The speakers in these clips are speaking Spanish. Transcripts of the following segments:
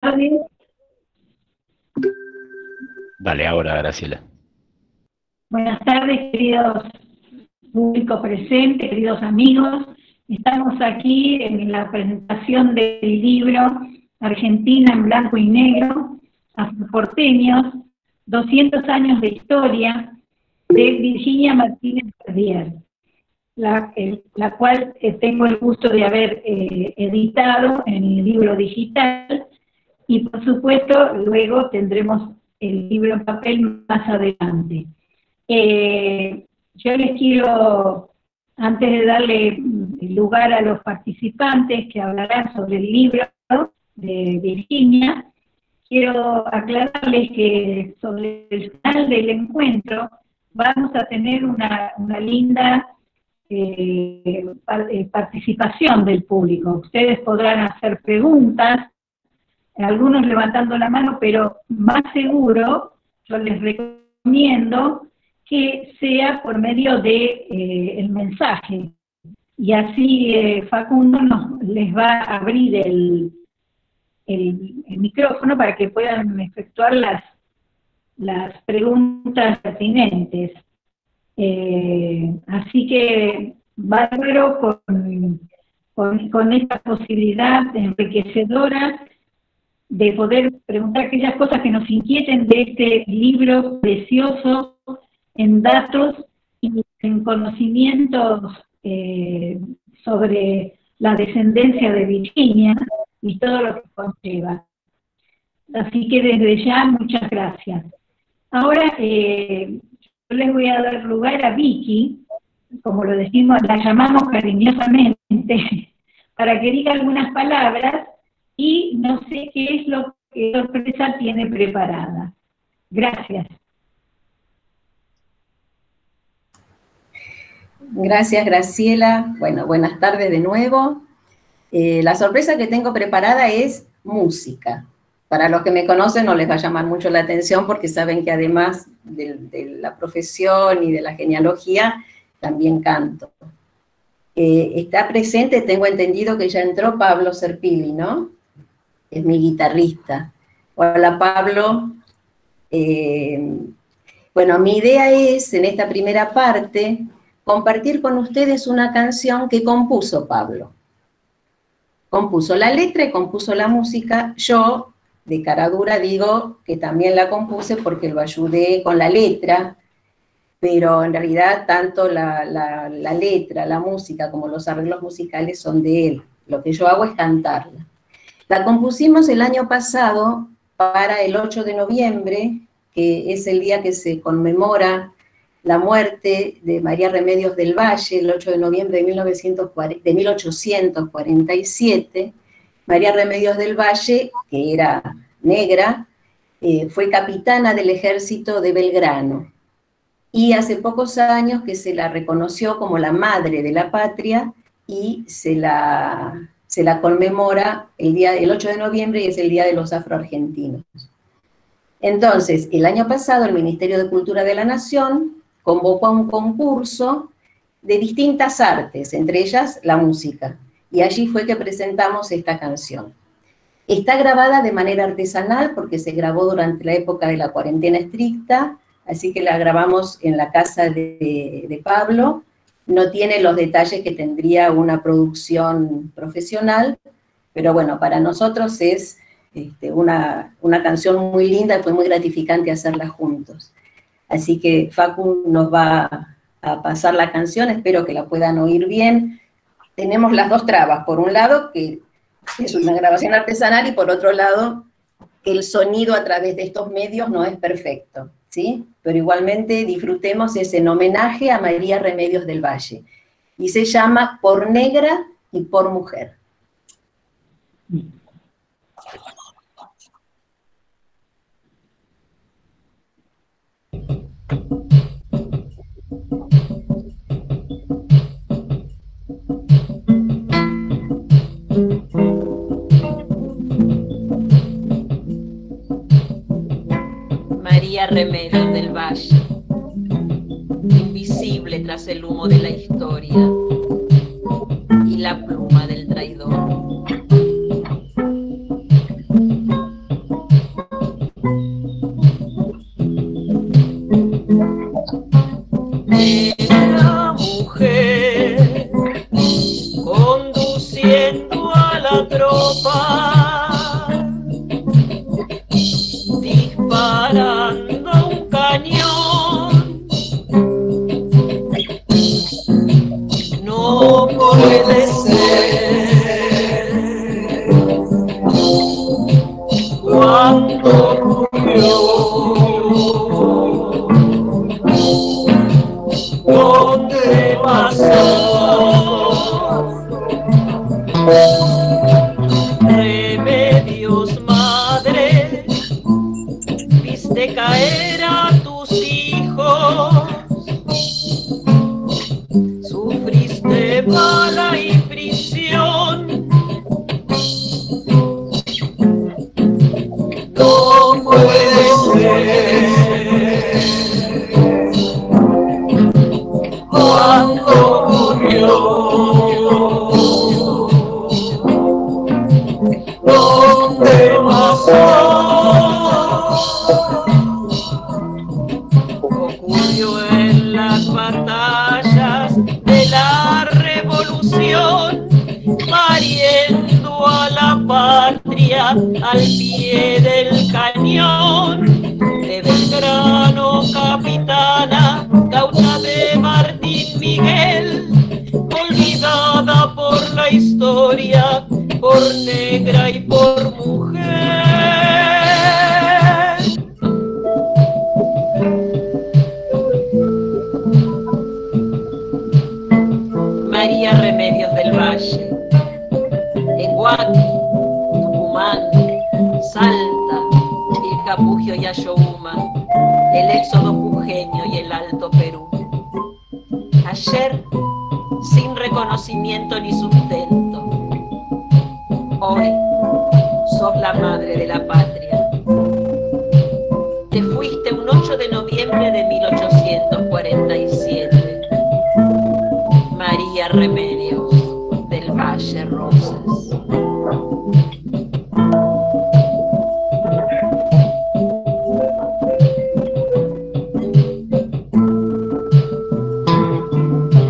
tardes. Dale ahora, Graciela. Buenas tardes, queridos público presente, queridos amigos. Estamos aquí en la presentación del libro Argentina en blanco y negro, Afroporteños, 200 años de historia, de Virginia Martínez Verdier, la cual tengo el gusto de haber editado en el libro digital, y por supuesto luego tendremos el libro en papel más adelante. Yo les quiero, antes de darle lugar a los participantes que hablarán sobre el libro de Virginia, quiero aclararles que sobre el final del encuentro vamos a tener una linda participación del público. Ustedes podrán hacer preguntas, algunos levantando la mano, pero más seguro, yo les recomiendo que sea por medio de el mensaje, y así Facundo les va a abrir el micrófono para que puedan efectuar las preguntas pertinentes. Así que bárbaro con esta posibilidad enriquecedora de poder preguntar aquellas cosas que nos inquieten de este libro precioso en datos y en conocimientos sobre la descendencia de Virginia y todo lo que conlleva. Así que desde ya, muchas gracias. Ahora yo les voy a dar lugar a Vicky, como lo decimos, la llamamos cariñosamente, para que diga algunas palabras, y no sé qué es lo que sorpresa tiene preparada. Gracias. Gracias, Graciela. Bueno, buenas tardes de nuevo. La sorpresa que tengo preparada es música. Para los que me conocen no les va a llamar mucho la atención porque saben que además de la profesión y de la genealogía, también canto. Está presente, tengo entendido que ya entró Pablo Serpili, ¿no? Es mi guitarrista. Hola, Pablo. Bueno, mi idea es, en esta primera parte, compartir con ustedes una canción que compuso Pablo. Compuso la letra y compuso la música. Yo, de cara dura, digo que también la compuse porque lo ayudé con la letra, pero en realidad tanto la letra, la música, como los arreglos musicales son de él. Lo que yo hago es cantarla. La compusimos el año pasado para el 8 de noviembre, que es el día que se conmemora la muerte de María Remedios del Valle, el 8 de noviembre de 1847. María Remedios del Valle, que era negra, fue capitana del ejército de Belgrano. Y hace pocos años que se la reconoció como la madre de la patria y se la conmemora el 8 de noviembre, y es el Día de los Afroargentinos. Entonces, el año pasado el Ministerio de Cultura de la Nación convocó a un concurso de distintas artes, entre ellas la música, y allí fue que presentamos esta canción. Está grabada de manera artesanal porque se grabó durante la época de la cuarentena estricta, así que la grabamos en la casa de Pablo. No tiene los detalles que tendría una producción profesional, pero bueno, para nosotros es una canción muy linda y fue muy gratificante hacerla juntos. Así que Facu nos va a pasar la canción, espero que la puedan oír bien. Tenemos las dos trabas, por un lado que es una grabación artesanal y por otro lado que el sonido a través de estos medios no es perfecto, ¿sí? Pero igualmente disfrutemos ese en homenaje a María Remedios del Valle. Y se llama Por Negra y por Mujer. María Remedios del Valle, invisible tras el humo de la historia y la pluma del traidor. pie del cañón de Belgrano, capitana, gaucha de Martín Miguel, olvidada por la historia, por negra y por mujer. María Remedios del Valle, en Huaki, Tucumán, Salta, Vilcapugio y Ayohuma, el éxodo jujeño y el Alto Perú. Ayer, sin reconocimiento ni sustento. Hoy, sos la madre de la patria. Te fuiste un 8 de noviembre de 1847. María Remedios del Valle Rosas.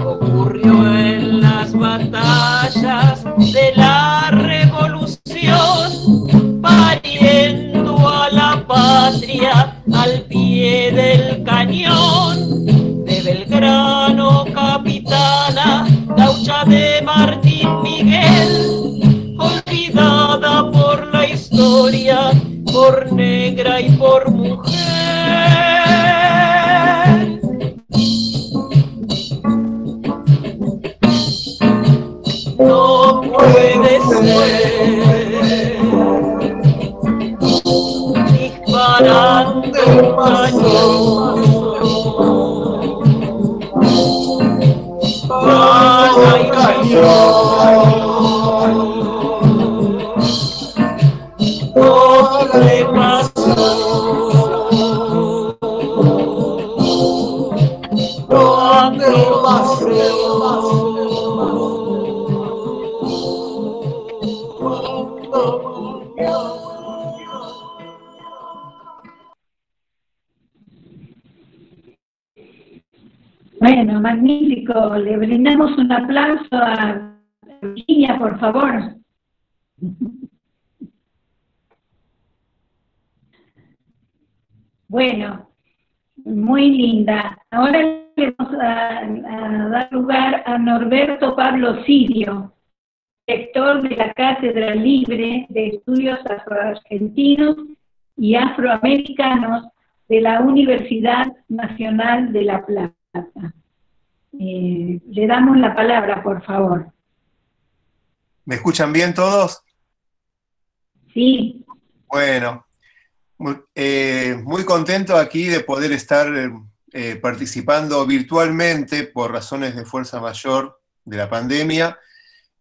Ocurrió en las batallas de la revolución, pariendo a la patria al pie del cañón de Belgrano, capitana, gaucha de Martín Miguel, olvidada por la historia, por negra y por mujer. No puede ser, disparando un cañón, bala y cañón, no le pasó, no le pasó. Bueno, magnífico. Le brindamos un aplauso a Virginia, por favor. Bueno, muy linda. Ahora le vamos a dar lugar a Norberto Pablo Sirio, rector de la Cátedra Libre de Estudios Afroargentinos y Afroamericanos de la Universidad Nacional de La Plata. Le damos la palabra, por favor. ¿Me escuchan bien todos? Sí. Bueno, muy contento aquí de poder estar participando virtualmente por razones de fuerza mayor de la pandemia.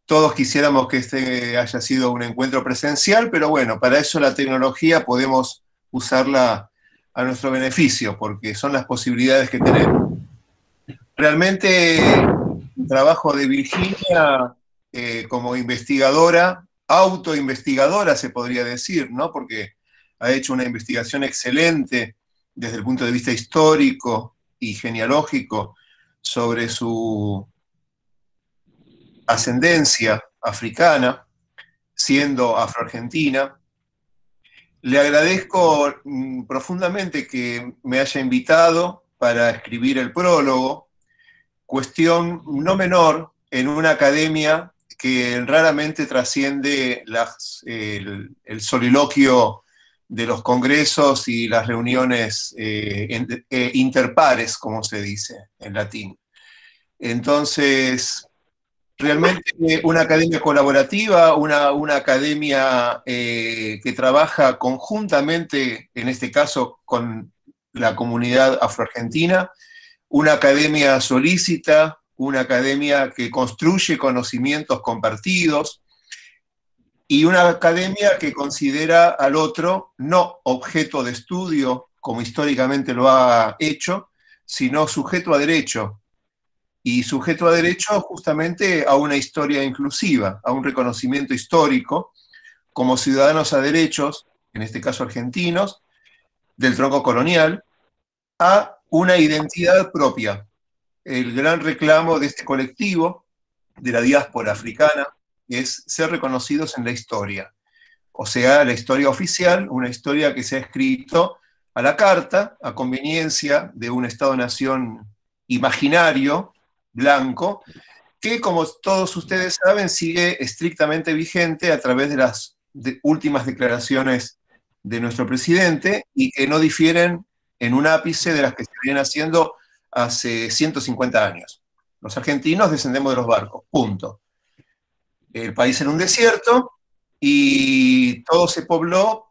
Todos quisiéramos que este haya sido un encuentro presencial, pero bueno, para eso la tecnología podemos usarla a nuestro beneficio, porque son las posibilidades que tenemos. Realmente el trabajo de Virginia como investigadora, autoinvestigadora se podría decir, ¿no? Porque ha hecho una investigación excelente desde el punto de vista histórico y genealógico sobre su ascendencia africana, siendo afroargentina. Le agradezco profundamente que me haya invitado para escribir el prólogo, cuestión no menor en una academia que raramente trasciende el soliloquio de los congresos y las reuniones interpares, como se dice en latín. Entonces, realmente una academia colaborativa, una academia que trabaja conjuntamente, en este caso con la comunidad afroargentina, una academia solícita, una academia que construye conocimientos compartidos, y una academia que considera al otro no objeto de estudio, como históricamente lo ha hecho, sino sujeto a derecho. Y sujeto a derecho justamente a una historia inclusiva, a un reconocimiento histórico, como ciudadanos a derechos, en este caso argentinos, del tronco colonial, a una identidad propia. El gran reclamo de este colectivo, de la diáspora africana, es ser reconocidos en la historia. o sea, la historia oficial, una historia que se ha escrito a la carta, a conveniencia de un Estado-nación imaginario, blanco, que, como todos ustedes saben, sigue estrictamente vigente a través de las últimas declaraciones de nuestro presidente y que no difieren en un ápice de las que se vienen haciendo hace 150 años. Los argentinos descendemos de los barcos, punto. El país era un desierto y todo se pobló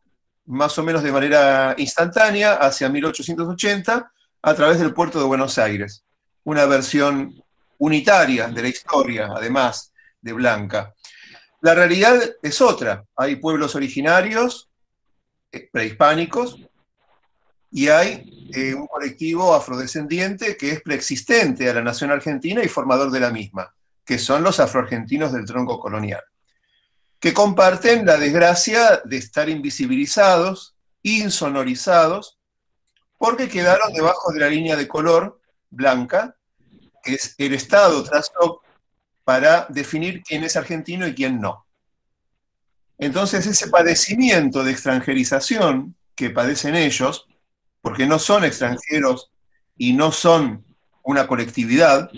más o menos de manera instantánea hacia 1880 a través del puerto de Buenos Aires. Una versión unitaria de la historia, además de Blanca. La realidad es otra. Hay pueblos originarios, prehispánicos, y hay un colectivo afrodescendiente que es preexistente a la nación argentina y formador de la misma, que son los afroargentinos del tronco colonial, que comparten la desgracia de estar invisibilizados, insonorizados, porque quedaron debajo de la línea de color blanca, que es el Estado trazó para definir quién es argentino y quién no. Entonces ese padecimiento de extranjerización que padecen ellos, porque no son extranjeros y no son una colectividad,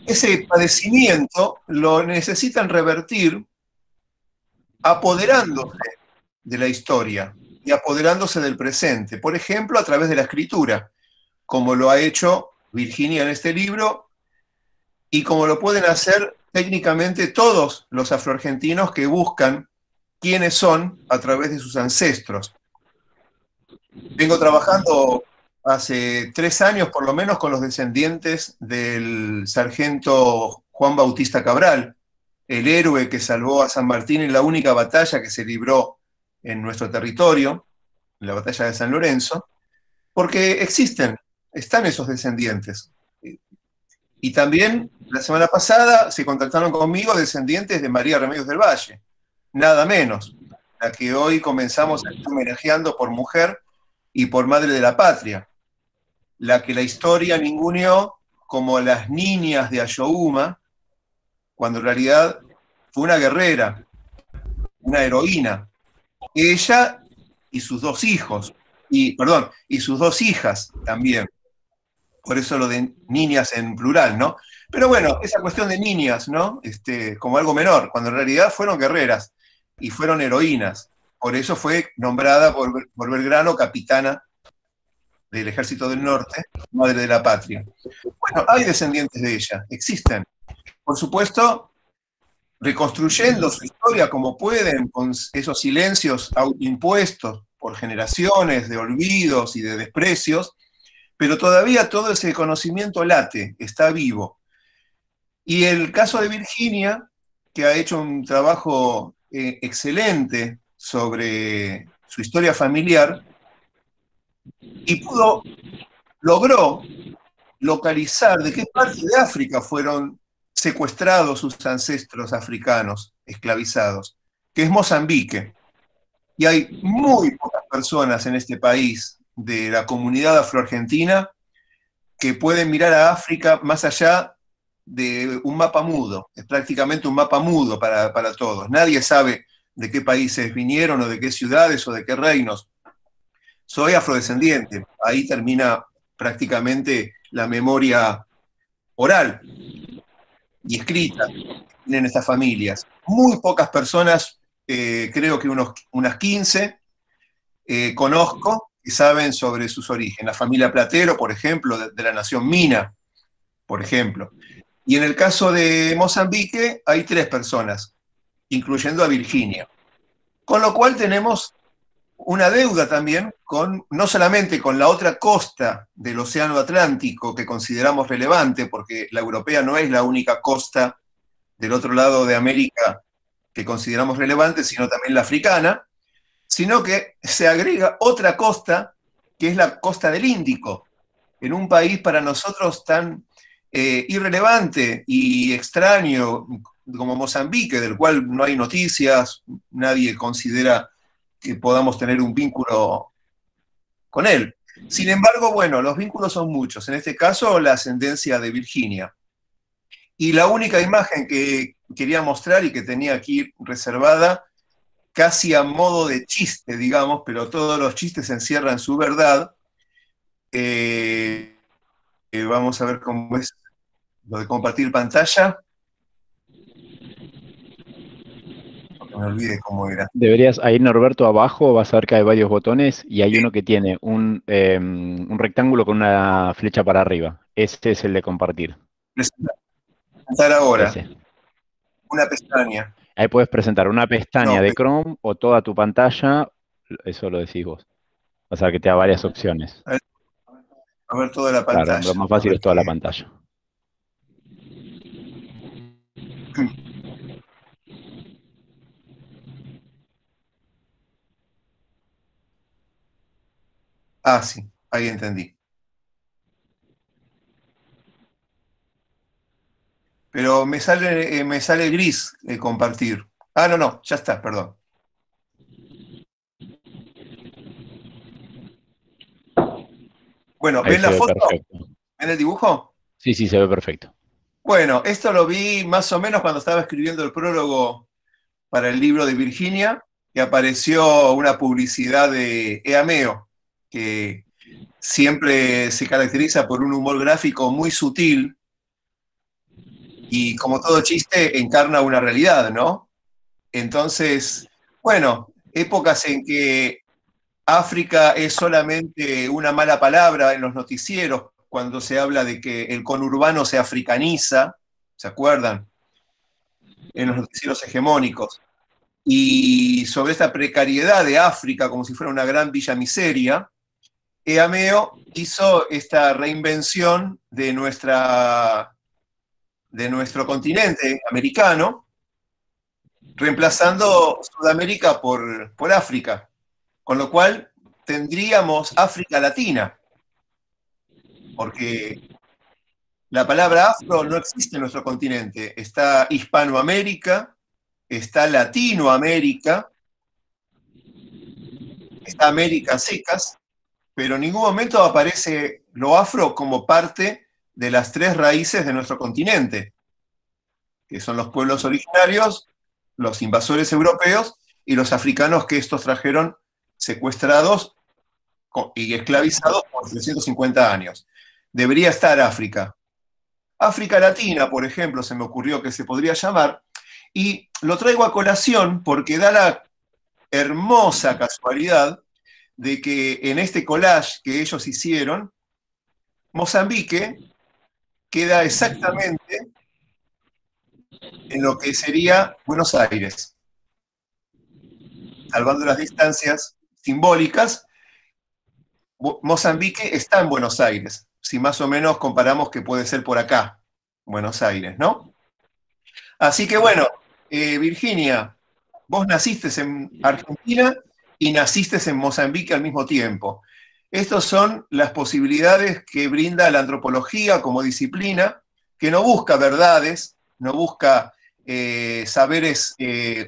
ese padecimiento lo necesitan revertir apoderándose de la historia y apoderándose del presente, por ejemplo, a través de la escritura, como lo ha hecho Virginia en este libro, y como lo pueden hacer técnicamente todos los afroargentinos que buscan quiénes son a través de sus ancestros. Vengo trabajando hace 3 años por lo menos con los descendientes del sargento Juan Bautista Cabral, el héroe que salvó a San Martín en la única batalla que se libró en nuestro territorio, en la batalla de San Lorenzo, porque están esos descendientes. Y también la semana pasada se contactaron conmigo descendientes de María Remedios del Valle, nada menos, la que hoy comenzamos a estar homenajeando por mujer y por madre de la patria, la que la historia ninguneó como las niñas de Ayohuma, cuando en realidad fue una guerrera, una heroína. Ella y sus 2 hijos, y sus 2 hijas también. Por eso lo de niñas en plural, ¿no? Pero bueno, esa cuestión de niñas, ¿no? Como algo menor, cuando en realidad fueron guerreras y fueron heroínas. Por eso fue nombrada por Belgrano capitana del Ejército del Norte, madre de la patria. Bueno, hay descendientes de ella, existen. Por supuesto, reconstruyendo su historia como pueden, con esos silencios autoimpuestos por generaciones de olvidos y de desprecios, pero todavía todo ese conocimiento late, está vivo. Y el caso de Virginia, que ha hecho un trabajo excelente sobre su historia familiar, y logró localizar de qué parte de África fueron secuestrados sus ancestros africanos, esclavizados, que es Mozambique. Y hay muy pocas personas en este país de la comunidad afroargentina que pueden mirar a África más allá de un mapa mudo. Es prácticamente un mapa mudo para todos. Nadie sabe de qué países vinieron o de qué ciudades o de qué reinos. Soy afrodescendiente. Ahí termina prácticamente la memoria oral y escrita que tienen estas familias. Muy pocas personas, creo que unas 15, conozco que saben sobre sus orígenes. La familia Platero, por ejemplo, de la nación Mina, por ejemplo. Y en el caso de Mozambique hay 3 personas, incluyendo a Virginia. Con lo cual tenemos una deuda también no solamente con la otra costa del Océano Atlántico que consideramos relevante, porque la europea no es la única costa del otro lado de América que consideramos relevante, sino también la africana, sino que se agrega otra costa, que es la costa del Índico, en un país para nosotros tan irrelevante y extraño como Mozambique, del cual no hay noticias, nadie considera que podamos tener un vínculo con él. Sin embargo, bueno, los vínculos son muchos, en este caso la ascendencia de Virginia. Y la única imagen que quería mostrar y que tenía aquí reservada, casi a modo de chiste, digamos, pero todos los chistes encierran su verdad. Vamos a ver cómo es lo de compartir pantalla. No me olvide cómo era. Deberías, ahí Norberto abajo vas a ver que hay varios botones y hay uno que tiene un rectángulo con una flecha para arriba. Este es el de compartir. Presentar ahora. Ese. Una pestaña. Ahí puedes presentar una pestaña No, de Chrome o toda tu pantalla. Eso lo decís vos. Vas a ver que te da varias opciones. A ver toda la Claro, pantalla. lo más fácil es toda la pantalla. Ah, sí, ahí entendí. Pero me sale gris compartir. Ah, no, ya está, perdón. Bueno, Ahí ¿ven se la ve foto? perfecto. ¿Ven el dibujo? Sí, se ve perfecto. Bueno, esto lo vi más o menos cuando estaba escribiendo el prólogo para el libro de Virginia, que apareció una publicidad de Eameo, que siempre se caracteriza por un humor gráfico muy sutil y, como todo chiste, encarna una realidad, ¿no? Entonces, bueno, épocas en que África es solamente una mala palabra en los noticieros, cuando se habla de que el conurbano se africaniza, ¿se acuerdan? En los noticieros hegemónicos. Y sobre esta precariedad de África, como si fuera una gran villa miseria, Eameo hizo esta reinvención de nuestro continente americano, reemplazando Sudamérica por África, con lo cual tendríamos África Latina, porque la palabra afro no existe en nuestro continente. Está Hispanoamérica, está Latinoamérica, está América secas, pero en ningún momento aparece lo afro como parte de las tres raíces de nuestro continente, que son los pueblos originarios, los invasores europeos y los africanos que estos trajeron secuestrados y esclavizados por 350 años. Debería estar África. África Latina, por ejemplo, se me ocurrió que se podría llamar, y lo traigo a colación porque da la hermosa casualidad de que en este collage que ellos hicieron, Mozambique queda exactamente en lo que sería Buenos Aires, salvando las distancias simbólicas. Mozambique está en Buenos Aires, si más o menos comparamos que puede ser por acá, Buenos Aires, ¿no? Así que bueno, Virginia, vos naciste en Argentina y naciste en Mozambique al mismo tiempo. Estas son las posibilidades que brinda la antropología como disciplina, que no busca verdades, no busca saberes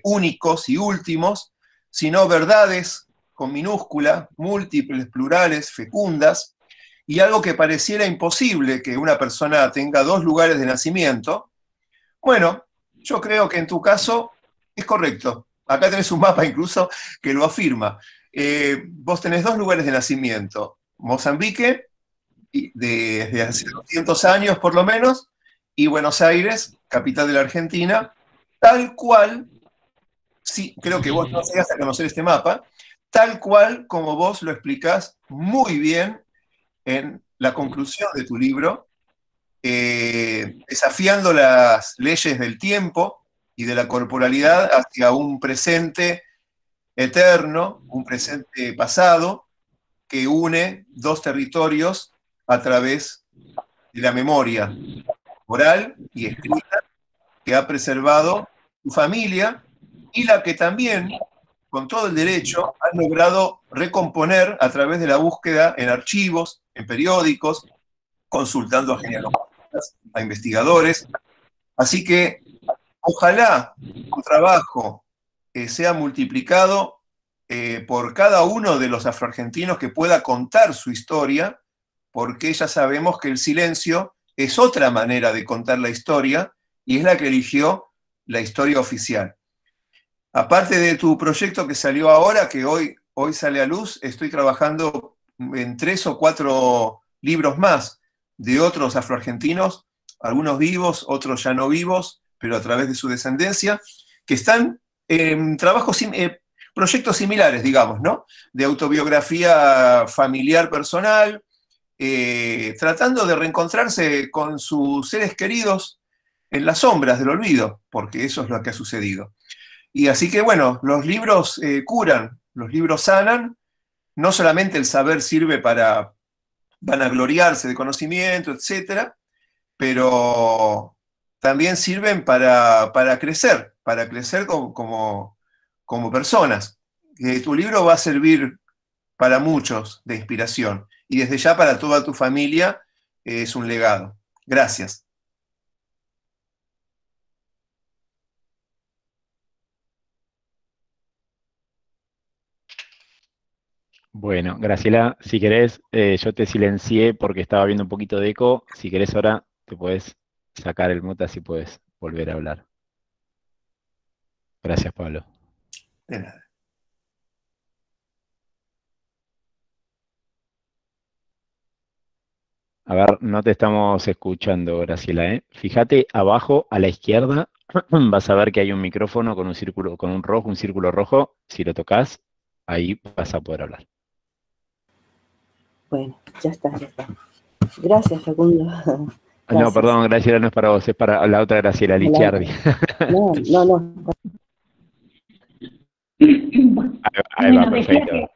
únicos y últimos, sino verdades con minúscula, múltiples, plurales, fecundas, y algo que pareciera imposible que una persona tenga dos lugares de nacimiento. Bueno, yo creo que en tu caso es correcto. Acá tenés un mapa incluso que lo afirma. Vos tenés dos lugares de nacimiento. Mozambique, desde hace 200 años por lo menos, y Buenos Aires, capital de la Argentina, tal cual, sí, creo que vos no llegas a conocer este mapa, tal cual como vos lo explicás muy bien en la conclusión de tu libro, desafiando las leyes del tiempo y de la corporalidad hacia un presente eterno, un presente pasado, que une dos territorios a través de la memoria oral y escrita que ha preservado tu familia y la que también, con todo el derecho, han logrado recomponer a través de la búsqueda en archivos, en periódicos, consultando a genealogistas, a investigadores. Así que ojalá tu trabajo sea multiplicado por cada uno de los afroargentinos que pueda contar su historia, porque ya sabemos que el silencio es otra manera de contar la historia y es la que eligió la historia oficial. Aparte de tu proyecto que salió ahora, que hoy sale a luz, estoy trabajando en 3 o 4 libros más de otros afroargentinos, algunos vivos, otros ya no vivos, pero a través de su descendencia, que están en proyectos similares, digamos, ¿no? De autobiografía familiar personal, tratando de reencontrarse con sus seres queridos en las sombras del olvido, porque eso es lo que ha sucedido. Y así que, bueno, los libros curan, los libros sanan, no solamente el saber sirve para vanagloriarse de conocimiento, etcétera, pero también sirven para crecer como personas. Tu libro va a servir para muchos de inspiración, y desde ya para toda tu familia es un legado. Gracias. Bueno, Graciela, si querés, yo te silencié porque estaba viendo un poquito de eco. Si querés ahora te puedes sacar el mute, así puedes volver a hablar. Gracias, Pablo. De nada. A ver, no te estamos escuchando, Graciela, ¿eh? Fíjate abajo a la izquierda, vas a ver que hay un micrófono con un círculo, con un círculo rojo. Si lo tocas, ahí vas a poder hablar. Bueno, ya está. Gracias, Facundo. Gracias. No, perdón, Graciela, no es para vos, es para la otra Graciela, Licciardi. No. Ahí va, perfecto.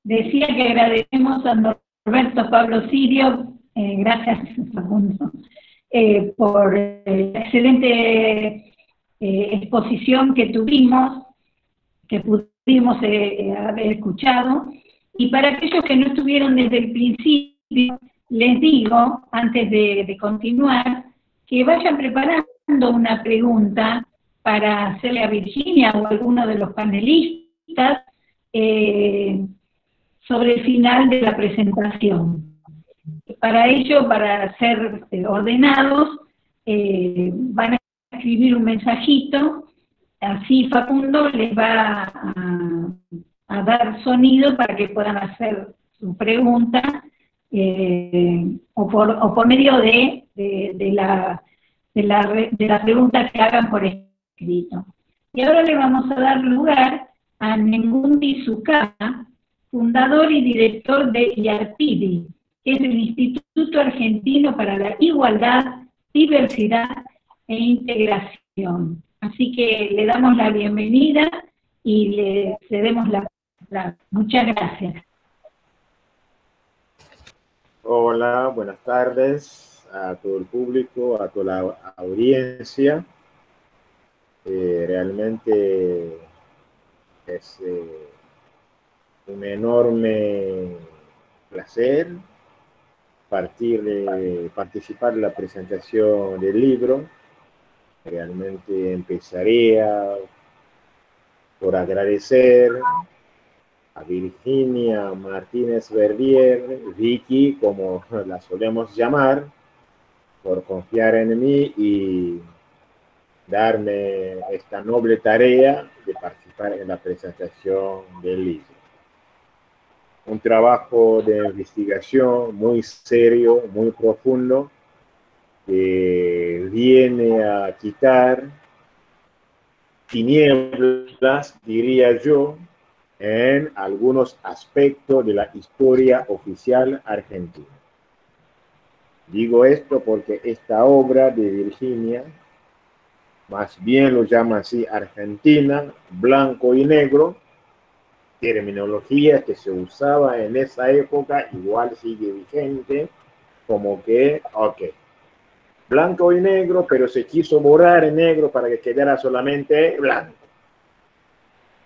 Decía que agradecemos a Norberto Pablo Sirio, gracias, Facundo, por la excelente exposición que tuvimos, que pudimos haber escuchado. Y para aquellos que no estuvieron desde el principio, les digo, antes de continuar, que vayan preparando una pregunta para hacerle a Virginia o a alguno de los panelistas sobre el final de la presentación. Para ello, para ser ordenados, van a escribir un mensajito, así Facundo les va a dar sonido para que puedan hacer su pregunta, o por medio de la pregunta que hagan por escrito. Y ahora le vamos a dar lugar a Nengundi Sukama, fundador y director de IARPIDI, que es el Instituto Argentino para la Igualdad, Diversidad e Integración. Así que le damos la bienvenida y le cedemos la palabra. Muchas gracias. Hola, buenas tardes a todo el público, a toda la audiencia. Realmente es un enorme placer participar en la presentación del libro. Realmente empezaría por agradecer a Virginia Martínez Verdier, Vicky, como la solemos llamar, por confiar en mí y darme esta noble tarea de participar en la presentación del libro. Un trabajo de investigación muy serio, muy profundo, que viene a quitar tinieblas, diría yo, en algunos aspectos de la historia oficial argentina. Digo esto porque esta obra de Virginia, más bien lo llama así Argentina, blanco y negro, terminología que se usaba en esa época, igual sigue vigente, como que, ok, blanco y negro, pero se quiso borrar en negro para que quedara solamente blanco.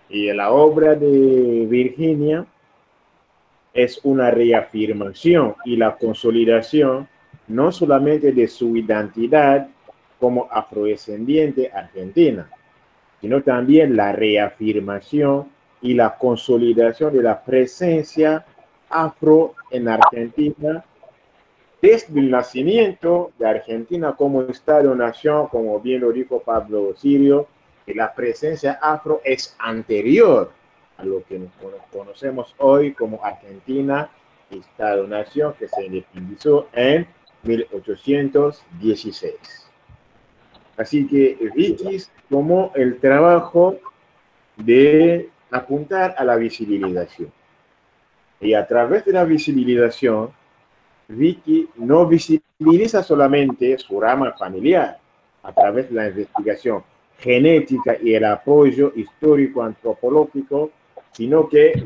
Y la obra de Virginia es una reafirmación y la consolidación no solamente de su identidad como afrodescendiente argentina, sino también la reafirmación y la consolidación de la presencia afro en Argentina desde el nacimiento de Argentina como Estado-nación, como bien lo dijo Pablo Sirio, que la presencia afro es anterior a lo que nos conocemos hoy como Argentina, Estado-nación, que se independizó en 1816. Así que Vicky tomó el trabajo de apuntar a la visibilización. Y a través de la visibilización, Vicky no visibiliza solamente su rama familiar a través de la investigación genética y el apoyo histórico-antropológico, sino que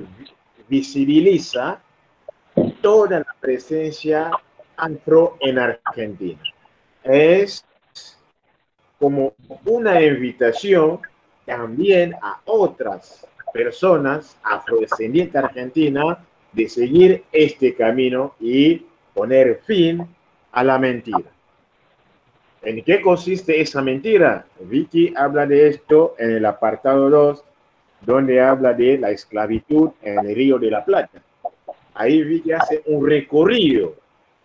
visibiliza toda la presencia afro en Argentina. Es como una invitación también a otras personas afrodescendientes argentinas de seguir este camino y poner fin a la mentira. ¿En qué consiste esa mentira? Vicky habla de esto en el apartado 2, donde habla de la esclavitud en el Río de la Plata. Ahí Vicky hace un recorrido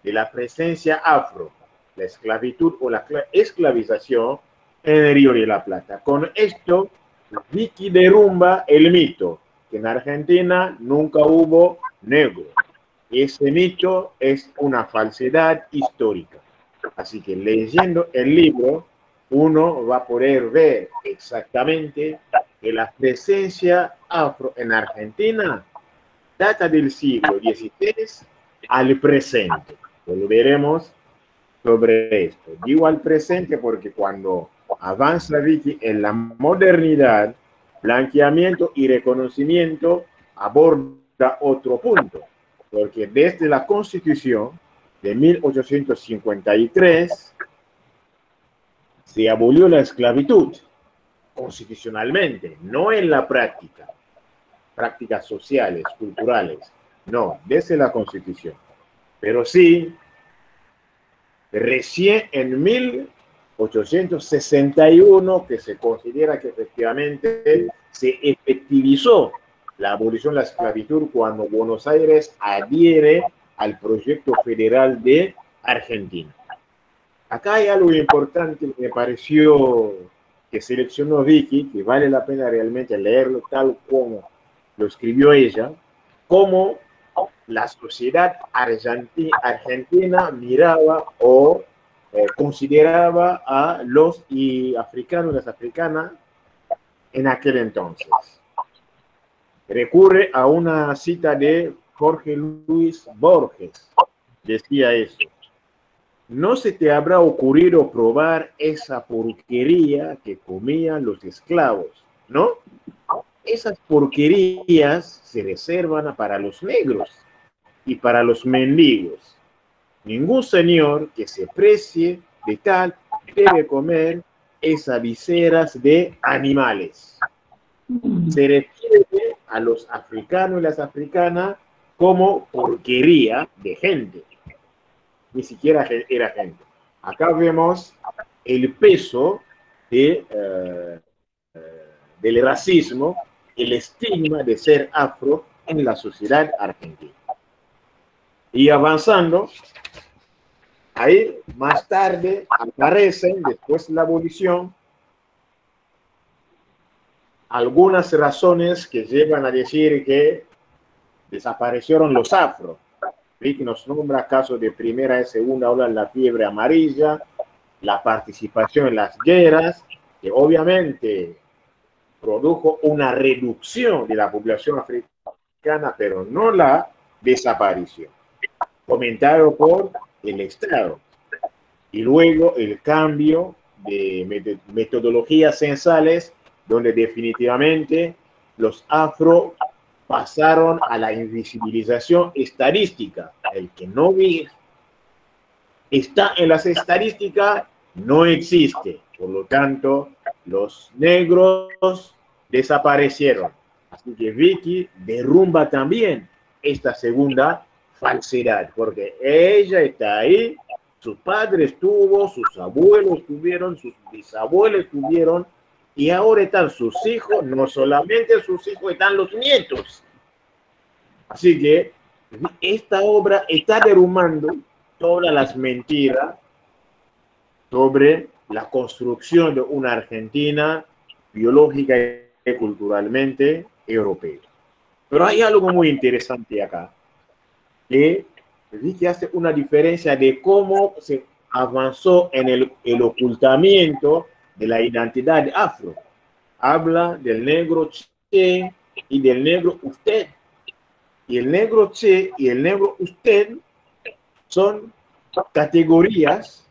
de la presencia afro, la esclavitud o la esclavización en el Río de la Plata. Con esto, Vicky derrumba el mito que en Argentina nunca hubo negro. Ese mito es una falsedad histórica. Así que leyendo el libro, uno va a poder ver exactamente que la presencia afro en Argentina data del siglo XVI al presente. Volveremos sobre esto. Digo al presente porque cuando avanza Vicky en la modernidad, blanqueamiento y reconocimiento aborda otro punto. Porque desde la Constitución de 1853 se abolió la esclavitud constitucionalmente, no en la práctica, prácticas sociales, culturales, no, desde la Constitución. Pero sí, recién en 1861 que se considera que efectivamente se efectivizó la abolición de la esclavitud cuando Buenos Aires adhiere al proyecto federal de Argentina. Acá hay algo importante que me pareció que seleccionó Vicky, que vale la pena realmente leerlo tal como lo escribió ella, cómo la sociedad argentina miraba o consideraba a los africanos y las africanas en aquel entonces. Recurre a una cita de Jorge Luis Borges. Decía eso: no se te habrá ocurrido probar esa porquería que comían los esclavos, ¿no? Esas porquerías se reservan para los negros y para los mendigos. Ningún señor que se precie de tal debe comer esas viseras de animales. Se refiere a los africanos y las africanas como porquería de gente. Ni siquiera era gente. Acá vemos el peso del racismo, el estigma de ser afro en la sociedad argentina. Y avanzando, ahí más tarde aparecen, después de la abolición, algunas razones que llevan a decir que desaparecieron los afros. Vicky nos nombra casos de primera y segunda ola en la fiebre amarilla, la participación en las guerras, que obviamente produjo una reducción de la población africana, pero no la desaparición. Comentado por el Estado. Y luego el cambio de metodologías censales, donde definitivamente los afro pasaron a la invisibilización estadística. El que no está en las estadísticas no existe. Por lo tanto, los negros desaparecieron. Así que Vicky derrumba también esta segunda falsedad, porque ella está ahí, sus padres tuvo, sus abuelos tuvieron, sus bisabuelos tuvieron, y ahora están sus hijos, no solamente sus hijos, están los nietos. Así que esta obra está derrumbando todas las mentiras sobre la construcción de una Argentina biológica y culturalmente europea. Pero hay algo muy interesante acá, que hace una diferencia de cómo se avanzó en el ocultamiento de la identidad afro. Habla del negro che y del negro usted. Y el negro che y el negro usted son categorías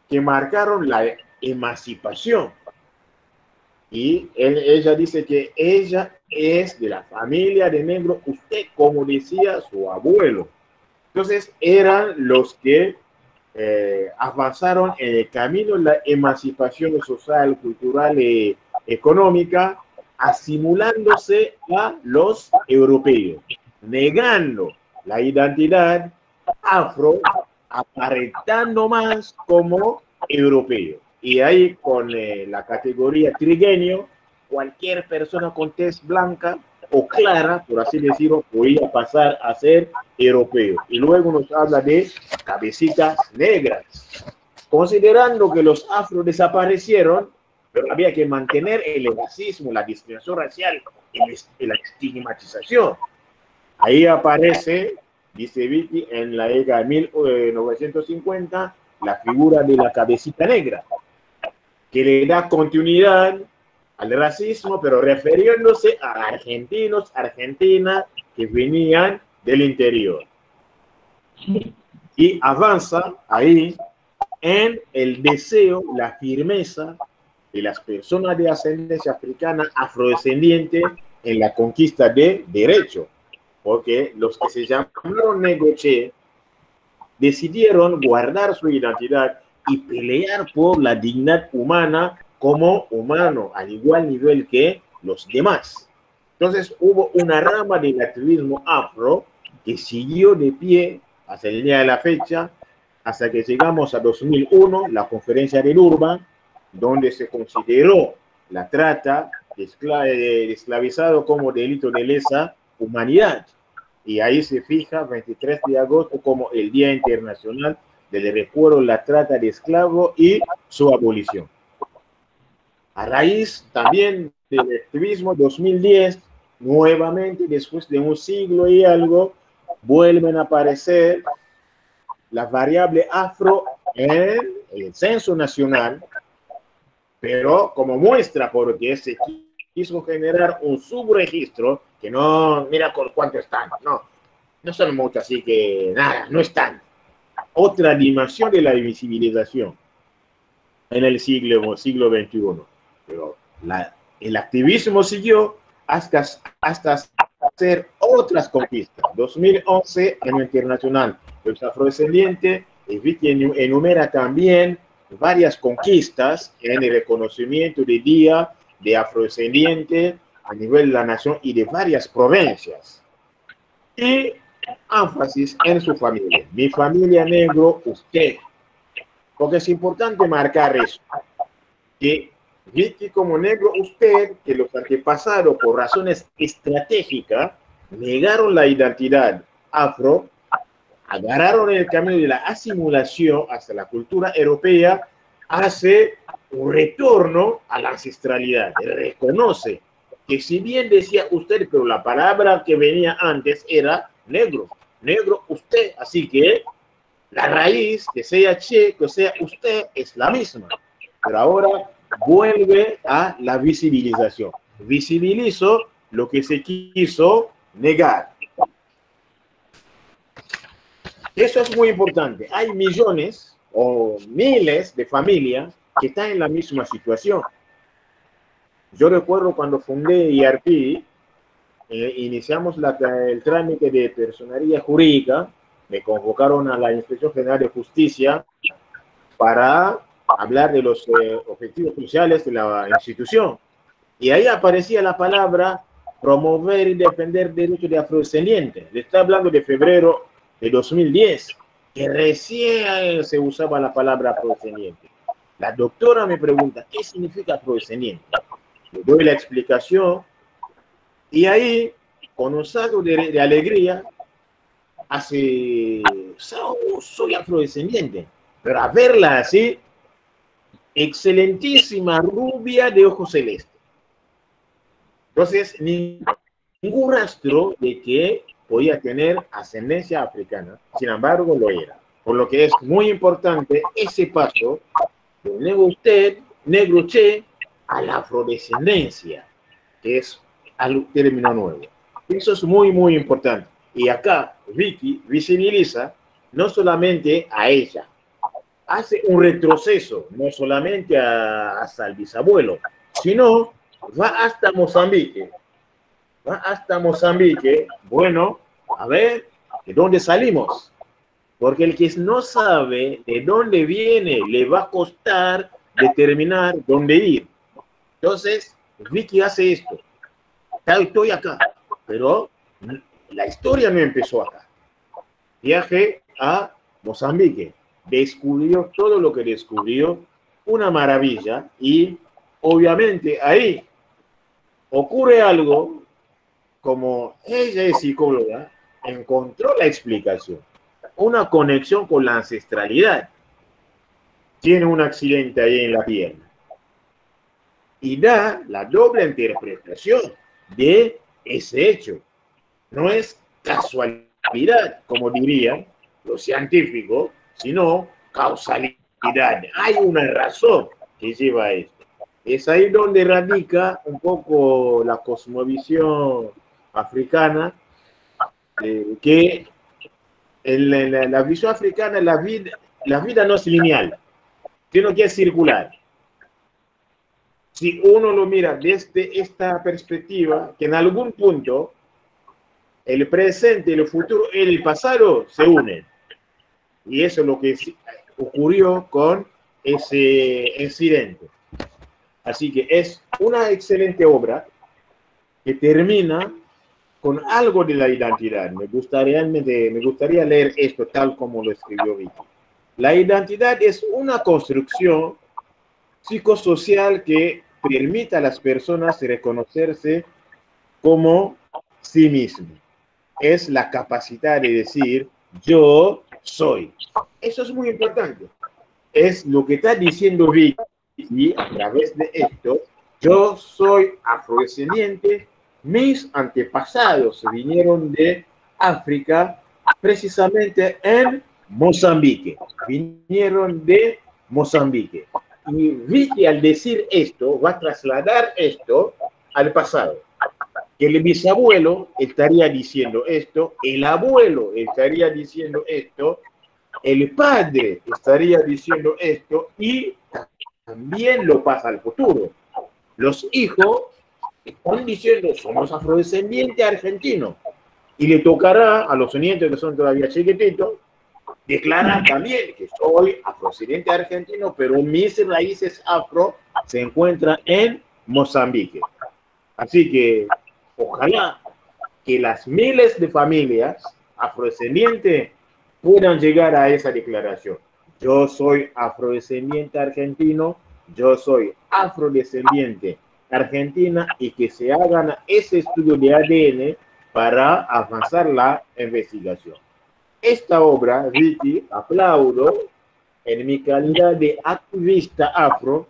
que marcaron la emancipación. Y ella dice que ella es de la familia de negro usted, como decía su abuelo. Entonces eran los que avanzaron en el camino de la emancipación social, cultural y económica, asimilándose a los europeos, negando la identidad afro, aparentando más como europeo. Y ahí con la categoría trigueño, cualquier persona con tez blanca o clara, por así decirlo, podía pasar a ser europeo. Y luego nos habla de cabecitas negras. Considerando que los afro desaparecieron, pero había que mantener el racismo, la discriminación racial y la estigmatización. Ahí aparece, dice Vicky, en la década de 1950, la figura de la cabecita negra, que le da continuidad al racismo, pero refiriéndose a argentinos, argentinas que venían del interior. Y avanza ahí en el deseo, la firmeza de las personas de ascendencia africana afrodescendiente en la conquista de derechos, porque los que se llamaron negoche decidieron guardar su identidad y pelear por la dignidad humana como humano, al igual nivel que los demás. Entonces hubo una rama del activismo afro que siguió de pie hasta el día de la fecha, hasta que llegamos a 2001, la conferencia de Durban, donde se consideró la trata de esclavizado como delito de lesa humanidad. Y ahí se fija 23 de agosto como el Día Internacional del Recuerdo de la Trata de Esclavos y su abolición. A raíz también del activismo 2010, nuevamente, después de un siglo y algo, vuelven a aparecer las variables afro en el censo nacional, pero como muestra porque se quiso generar un subregistro que no, mira con cuánto están, no son muchos, así que nada, no están. Otra dimensión de la invisibilización en el siglo XXI. Pero el activismo siguió hasta hacer otras conquistas. 2011, Año Internacional de los Afrodescendientes, y Vicky enumera también varias conquistas en el reconocimiento del Día de Afrodescendiente a nivel de la nación y de varias provincias. Y énfasis en su familia. Mi familia negro, usted. Porque es importante marcar eso. Que Vicky como negro, usted, que los antepasados por razones estratégicas negaron la identidad afro, agarraron el camino de la asimilación hasta la cultura europea, hace un retorno a la ancestralidad, reconoce que si bien decía usted, pero la palabra que venía antes era negro, negro usted, así que la raíz, que sea che, que sea usted, es la misma, pero ahora vuelve a la visibilización. Visibilizo lo que se quiso negar. Eso es muy importante. Hay millones o miles de familias que están en la misma situación. Yo recuerdo cuando fundé IRP, iniciamos el trámite de personería jurídica, me convocaron a la Inspección General de Justicia para hablar de los objetivos sociales de la institución. Y ahí aparecía la palabra promover y defender derechos de afrodescendientes. Le está hablando de febrero de 2010, que recién se usaba la palabra afrodescendiente. La doctora me pregunta, ¿qué significa afrodescendiente? Le doy la explicación y ahí, con un salto de alegría, hace soy afrodescendiente. Pero a verla así, excelentísima rubia de ojos celestes. Entonces, ningún rastro de que podía tener ascendencia africana, sin embargo lo era. Por lo que es muy importante ese paso de negro che, a la afrodescendencia, que es al término nuevo. Eso es muy, muy importante. Y acá Vicky visibiliza no solamente a ella, hace un retroceso, no solamente hasta el bisabuelo, sino va hasta Mozambique. Va hasta Mozambique. Bueno, a ver, ¿de dónde salimos? Porque el que no sabe de dónde viene, le va a costar determinar dónde ir. Entonces, Vicky hace esto. Estoy acá, pero la historia no empezó acá. Viaje a Mozambique, descubrió todo lo que descubrió, una maravilla, y obviamente ahí ocurre algo, como ella es psicóloga, encontró la explicación, una conexión con la ancestralidad. Tiene un accidente ahí en la pierna y da la doble interpretación de ese hecho. No es casualidad, como dirían los científicos, sino causalidad. Hay una razón que lleva a esto. Es ahí donde radica un poco la cosmovisión africana, que en la visión africana la vida no es lineal, sino que es circular. Si uno lo mira desde esta perspectiva, que en algún punto el presente, el futuro y el pasado se unen. Y eso es lo que ocurrió con ese incidente. Así que es una excelente obra que termina con algo de la identidad. Me gustaría leer esto tal como lo escribió Vicky. La identidad es una construcción psicosocial que permite a las personas reconocerse como sí mismos. Es la capacidad de decir, yo soy. Eso es muy importante. Es lo que está diciendo Vicky, y a través de esto, yo soy afrodescendiente, mis antepasados vinieron de África, precisamente en Mozambique. Vinieron de Mozambique. Y Vicky, al decir esto, va a trasladar esto al pasado. Que el bisabuelo estaría diciendo esto, el abuelo estaría diciendo esto, el padre estaría diciendo esto, y también lo pasa al futuro. Los hijos están diciendo, somos afrodescendientes argentinos, y le tocará a los nietos que son todavía chiquititos, declarar también que soy afrodescendiente argentino, pero mis raíces afro se encuentran en Mozambique. Así que ojalá que las miles de familias afrodescendientes puedan llegar a esa declaración. Yo soy afrodescendiente argentino, yo soy afrodescendiente argentina, y que se hagan ese estudio de ADN para avanzar la investigación. Esta obra, Vicky, aplaudo en mi calidad de activista afro,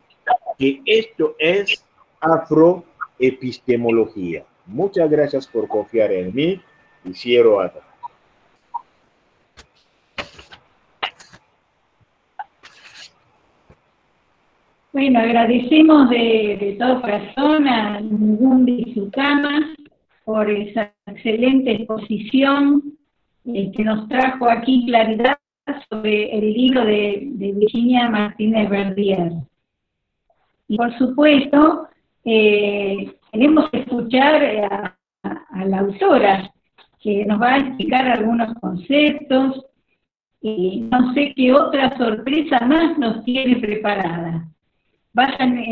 que esto es afroepistemología. Muchas gracias por confiar en mí y cierro acá. Bueno, agradecemos de todo corazón a Ngumbi Sukama por esa excelente exposición que nos trajo aquí claridad sobre el libro de Virginia Martínez Verdier. Y por supuesto, queremos escuchar a la autora, que nos va a explicar algunos conceptos, y no sé qué otra sorpresa más nos tiene preparada. Vayan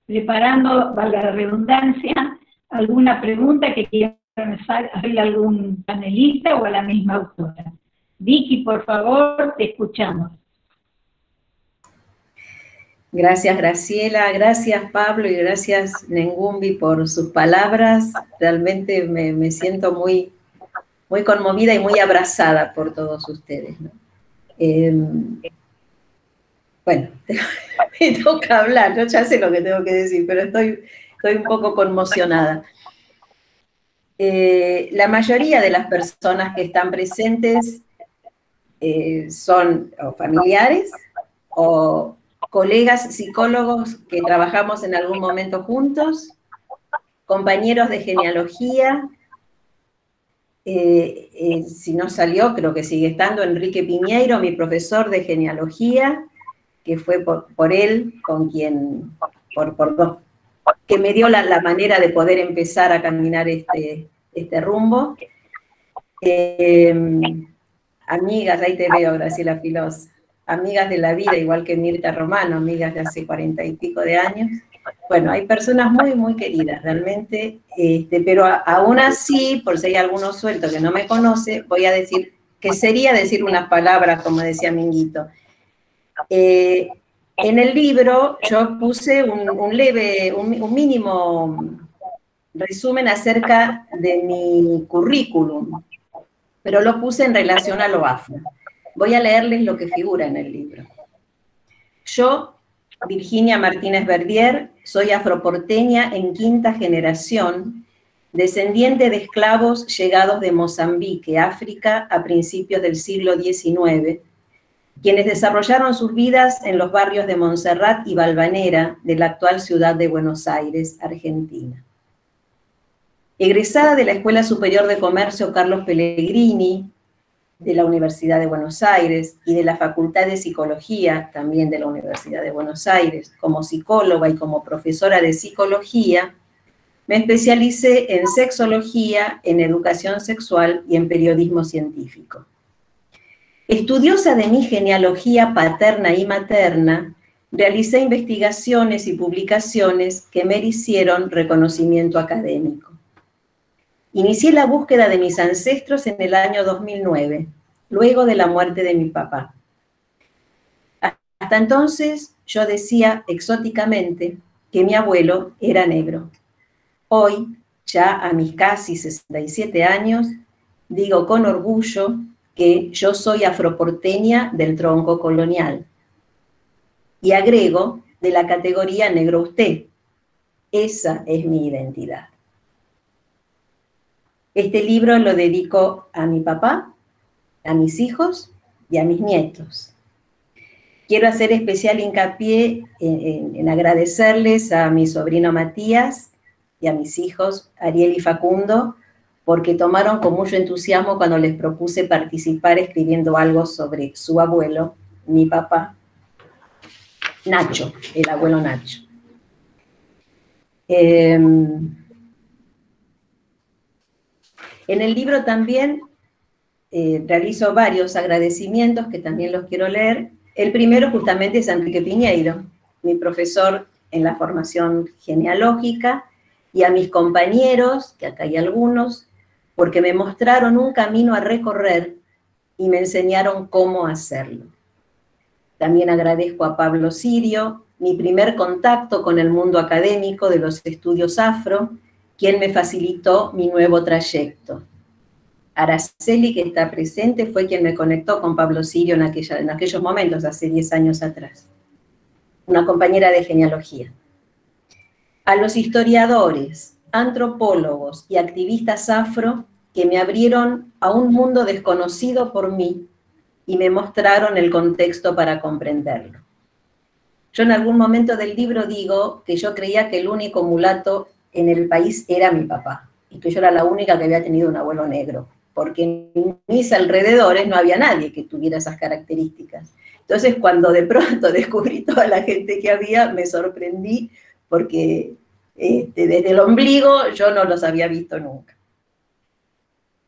preparando, valga la redundancia, alguna pregunta que quieran hacerle a algún panelista o a la misma autora. Vicky, por favor, te escuchamos. Gracias, Graciela, gracias, Pablo, y gracias, Ngumbi, por sus palabras. Realmente me siento muy muy conmovida y muy abrazada por todos ustedes, ¿no? Bueno, me toca hablar, yo ya sé lo que tengo que decir, pero estoy un poco conmocionada. La mayoría de las personas que están presentes son o familiares o colegas psicólogos que trabajamos en algún momento juntos, compañeros de genealogía, si no salió, creo que sigue estando, Enrique Piñeiro, mi profesor de genealogía, que fue por él con quien, que me dio la manera de poder empezar a caminar este rumbo. Amigas, ahí te veo, Graciela Filós, amigas de la vida, igual que Mirta Romano, amigas de hace 40 y pico de años. Bueno, hay personas muy, muy queridas, realmente, pero aún así, por si hay alguno suelto que no me conoce, voy a decir, que sería decir unas palabras, como decía Minguito. En el libro yo puse un mínimo resumen acerca de mi currículum, pero lo puse en relación a lo afro. Voy a leerles lo que figura en el libro. Yo, Virginia Martínez Verdier, soy afroporteña en 5ª generación, descendiente de esclavos llegados de Mozambique, África, a principios del siglo XIX, quienes desarrollaron sus vidas en los barrios de Montserrat y Valvanera de la actual ciudad de Buenos Aires, Argentina. Egresada de la Escuela Superior de Comercio Carlos Pellegrini, de la Universidad de Buenos Aires, y de la Facultad de Psicología, también de la Universidad de Buenos Aires, como psicóloga y como profesora de psicología, me especialicé en sexología, en educación sexual y en periodismo científico. Estudiosa de mi genealogía paterna y materna, realicé investigaciones y publicaciones que merecieron reconocimiento académico. Inicié la búsqueda de mis ancestros en el año 2009, luego de la muerte de mi papá. Hasta entonces yo decía exóticamente que mi abuelo era negro. Hoy, ya a mis casi 67 años, digo con orgullo que yo soy afroporteña del tronco colonial. Y agrego de la categoría negro usted. Esa es mi identidad. Este libro lo dedico a mi papá, a mis hijos y a mis nietos. Quiero hacer especial hincapié en agradecerles a mi sobrino Matías y a mis hijos Ariel y Facundo, porque tomaron con mucho entusiasmo cuando les propuse participar escribiendo algo sobre su abuelo, mi papá, Nacho, el abuelo Nacho. En el libro también realizo varios agradecimientos que también los quiero leer. El primero justamente es a Enrique Piñeiro, mi profesor en la formación genealógica, y a mis compañeros, que acá hay algunos, porque me mostraron un camino a recorrer y me enseñaron cómo hacerlo. También agradezco a Pablo Sirio, mi primer contacto con el mundo académico de los estudios afro, quien me facilitó mi nuevo trayecto. Araceli, que está presente, fue quien me conectó con Pablo Sirio en aquellos momentos, hace 10 años atrás. Una compañera de genealogía. A los historiadores, antropólogos y activistas afro que me abrieron a un mundo desconocido por mí y me mostraron el contexto para comprenderlo. Yo en algún momento del libro digo que yo creía que el único mulato en el país era mi papá, y que yo era la única que había tenido un abuelo negro, porque en mis alrededores no había nadie que tuviera esas características. Entonces, cuando de pronto descubrí toda la gente que había, me sorprendí, porque desde el ombligo yo no los había visto nunca.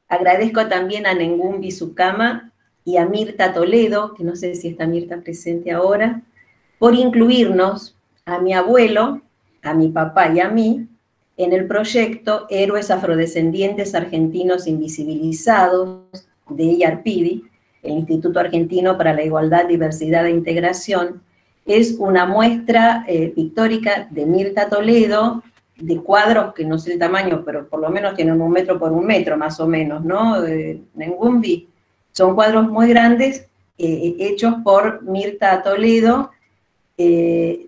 Agradezco también a Nengumbi Sukama y a Mirta Toledo, que no sé si está Mirta presente ahora, por incluirnos, a mi abuelo, a mi papá y a mí, en el proyecto Héroes Afrodescendientes Argentinos Invisibilizados de IARPIDI, el Instituto Argentino para la Igualdad, Diversidad e Integración. Es una muestra pictórica de Mirta Toledo cuadros, que no sé el tamaño, pero por lo menos tienen 1 metro por 1 metro, más o menos, ¿no? Nengoumbi. Son cuadros muy grandes, hechos por Mirta Toledo.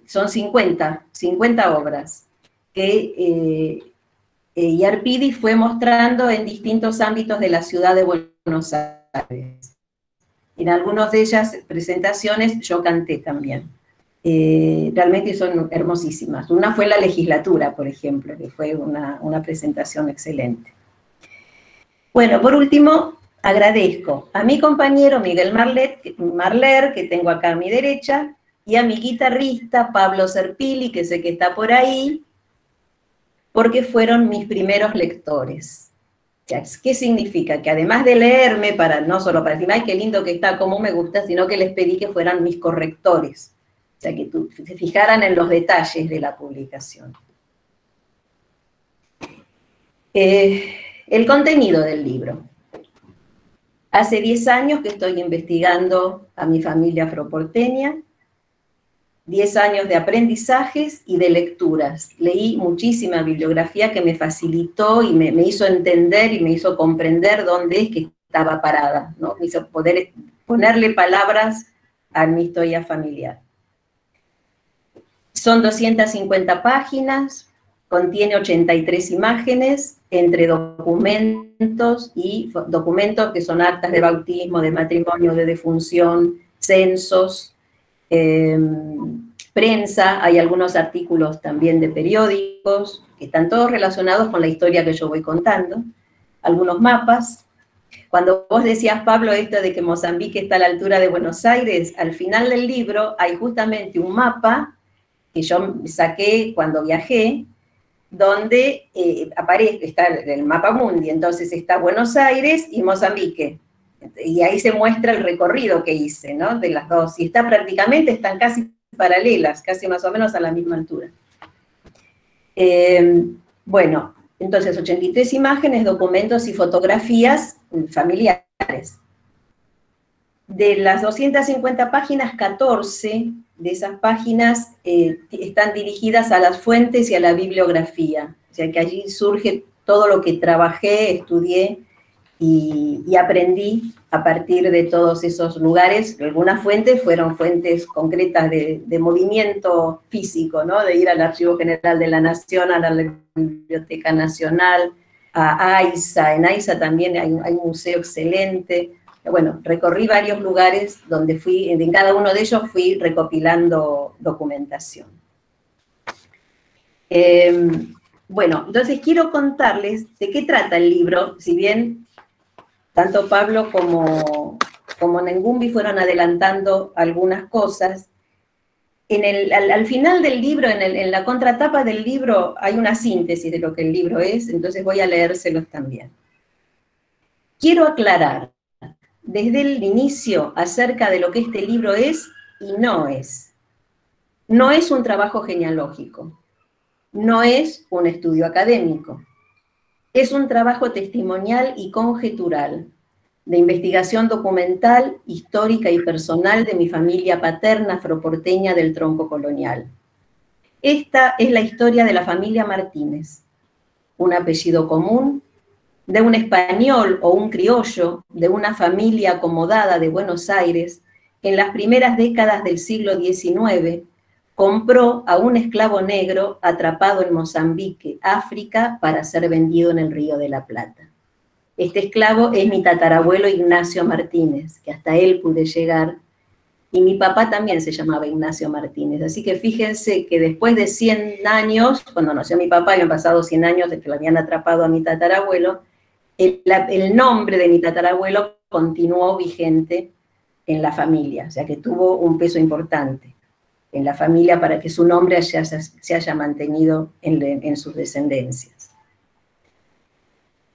Son 50 obras que Yarpidi fue mostrando en distintos ámbitos de la ciudad de Buenos Aires. En algunas de ellas presentaciones yo canté también. Realmente son hermosísimas. Una fue la legislatura, por ejemplo, que fue una presentación excelente. Bueno, por último, agradezco a mi compañero Miguel Marler, que tengo acá a mi derecha, y a mi guitarrista Pablo Serpili, que sé que está por ahí, porque fueron mis primeros lectores. ¿Qué significa? Que además de leerme, no solo para decir, ay, qué lindo que está, cómo me gusta, sino que les pedí que fueran mis correctores. O sea, que se fijaran en los detalles de la publicación. El contenido del libro. Hace 10 años que estoy investigando a mi familia afroporteña, 10 años de aprendizajes y de lecturas. Leí muchísima bibliografía que me facilitó y me hizo entender y me hizo comprender dónde es que estaba parada, ¿no? Me hizo poder ponerle palabras a mi historia familiar. Son 250 páginas, contiene 83 imágenes, entre documentos que son actas de bautismo, de matrimonio, de defunción, censos, prensa, hay algunos artículos también de periódicos, que están todos relacionados con la historia que yo voy contando, algunos mapas. Cuando vos decías, Pablo, esto de que Mozambique está a la altura de Buenos Aires, al final del libro hay justamente un mapa que yo saqué cuando viajé, donde está el mapa mundi, entonces está Buenos Aires y Mozambique. Y ahí se muestra el recorrido que hice, ¿no? De las dos. Y están casi paralelas, casi más o menos a la misma altura. Bueno, entonces 83 imágenes, documentos y fotografías familiares. De las 250 páginas, 14 de esas páginas están dirigidas a las fuentes y a la bibliografía. O sea que allí surge todo lo que trabajé, estudié y aprendí a partir de todos esos lugares. Algunas fuentes fueron fuentes concretas de movimiento físico, ¿no? De ir al Archivo General de la Nación, a la Biblioteca Nacional, a AISA. En AISA también hay un museo excelente. Bueno, recorrí varios lugares donde en cada uno de ellos fui recopilando documentación. Bueno, entonces quiero contarles de qué trata el libro, si bien tanto Pablo como Nengoumbi fueron adelantando algunas cosas. Al final del libro, en la contratapa del libro, hay una síntesis de lo que el libro es, entonces voy a leérselos también. Quiero aclarar desde el inicio acerca de lo que este libro es y no es. No es un trabajo genealógico, no es un estudio académico, es un trabajo testimonial y conjetural, de investigación documental, histórica y personal de mi familia paterna afroporteña del tronco colonial. Esta es la historia de la familia Martínez, un apellido común, de un español o un criollo, de una familia acomodada de Buenos Aires, que en las primeras décadas del siglo XIX compró a un esclavo negro atrapado en Mozambique, África, para ser vendido en el Río de la Plata. Este esclavo es mi tatarabuelo Ignacio Martínez, que hasta él pude llegar, y mi papá también se llamaba Ignacio Martínez. Así que fíjense que después de 100 años, cuando nació mi papá, habían pasado 100 años de que lo habían atrapado a mi tatarabuelo, el nombre de mi tatarabuelo continuó vigente en la familia, o sea que tuvo un peso importante en la familia para que su nombre se haya mantenido en sus descendencias.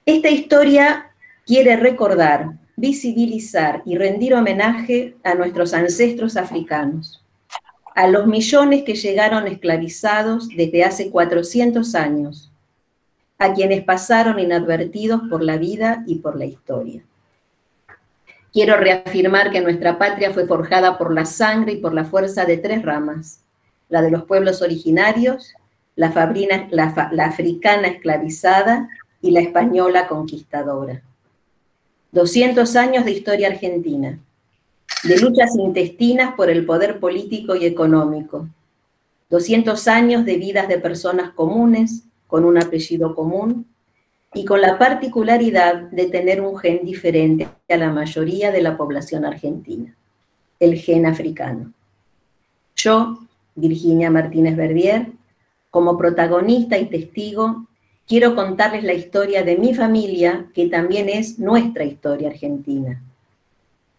Esta historia quiere recordar, visibilizar y rendir homenaje a nuestros ancestros africanos, a los millones que llegaron esclavizados desde hace 400 años, a quienes pasaron inadvertidos por la vida y por la historia. Quiero reafirmar que nuestra patria fue forjada por la sangre y por la fuerza de 3 ramas, la de los pueblos originarios, la africana esclavizada y la española conquistadora. 200 años de historia argentina, de luchas intestinas por el poder político y económico. 200 años de vidas de personas comunes, con un apellido común, y con la particularidad de tener un gen diferente a la mayoría de la población argentina, el gen africano. Yo, Virginia Martínez Verdier, como protagonista y testigo, quiero contarles la historia de mi familia, que también es nuestra historia argentina.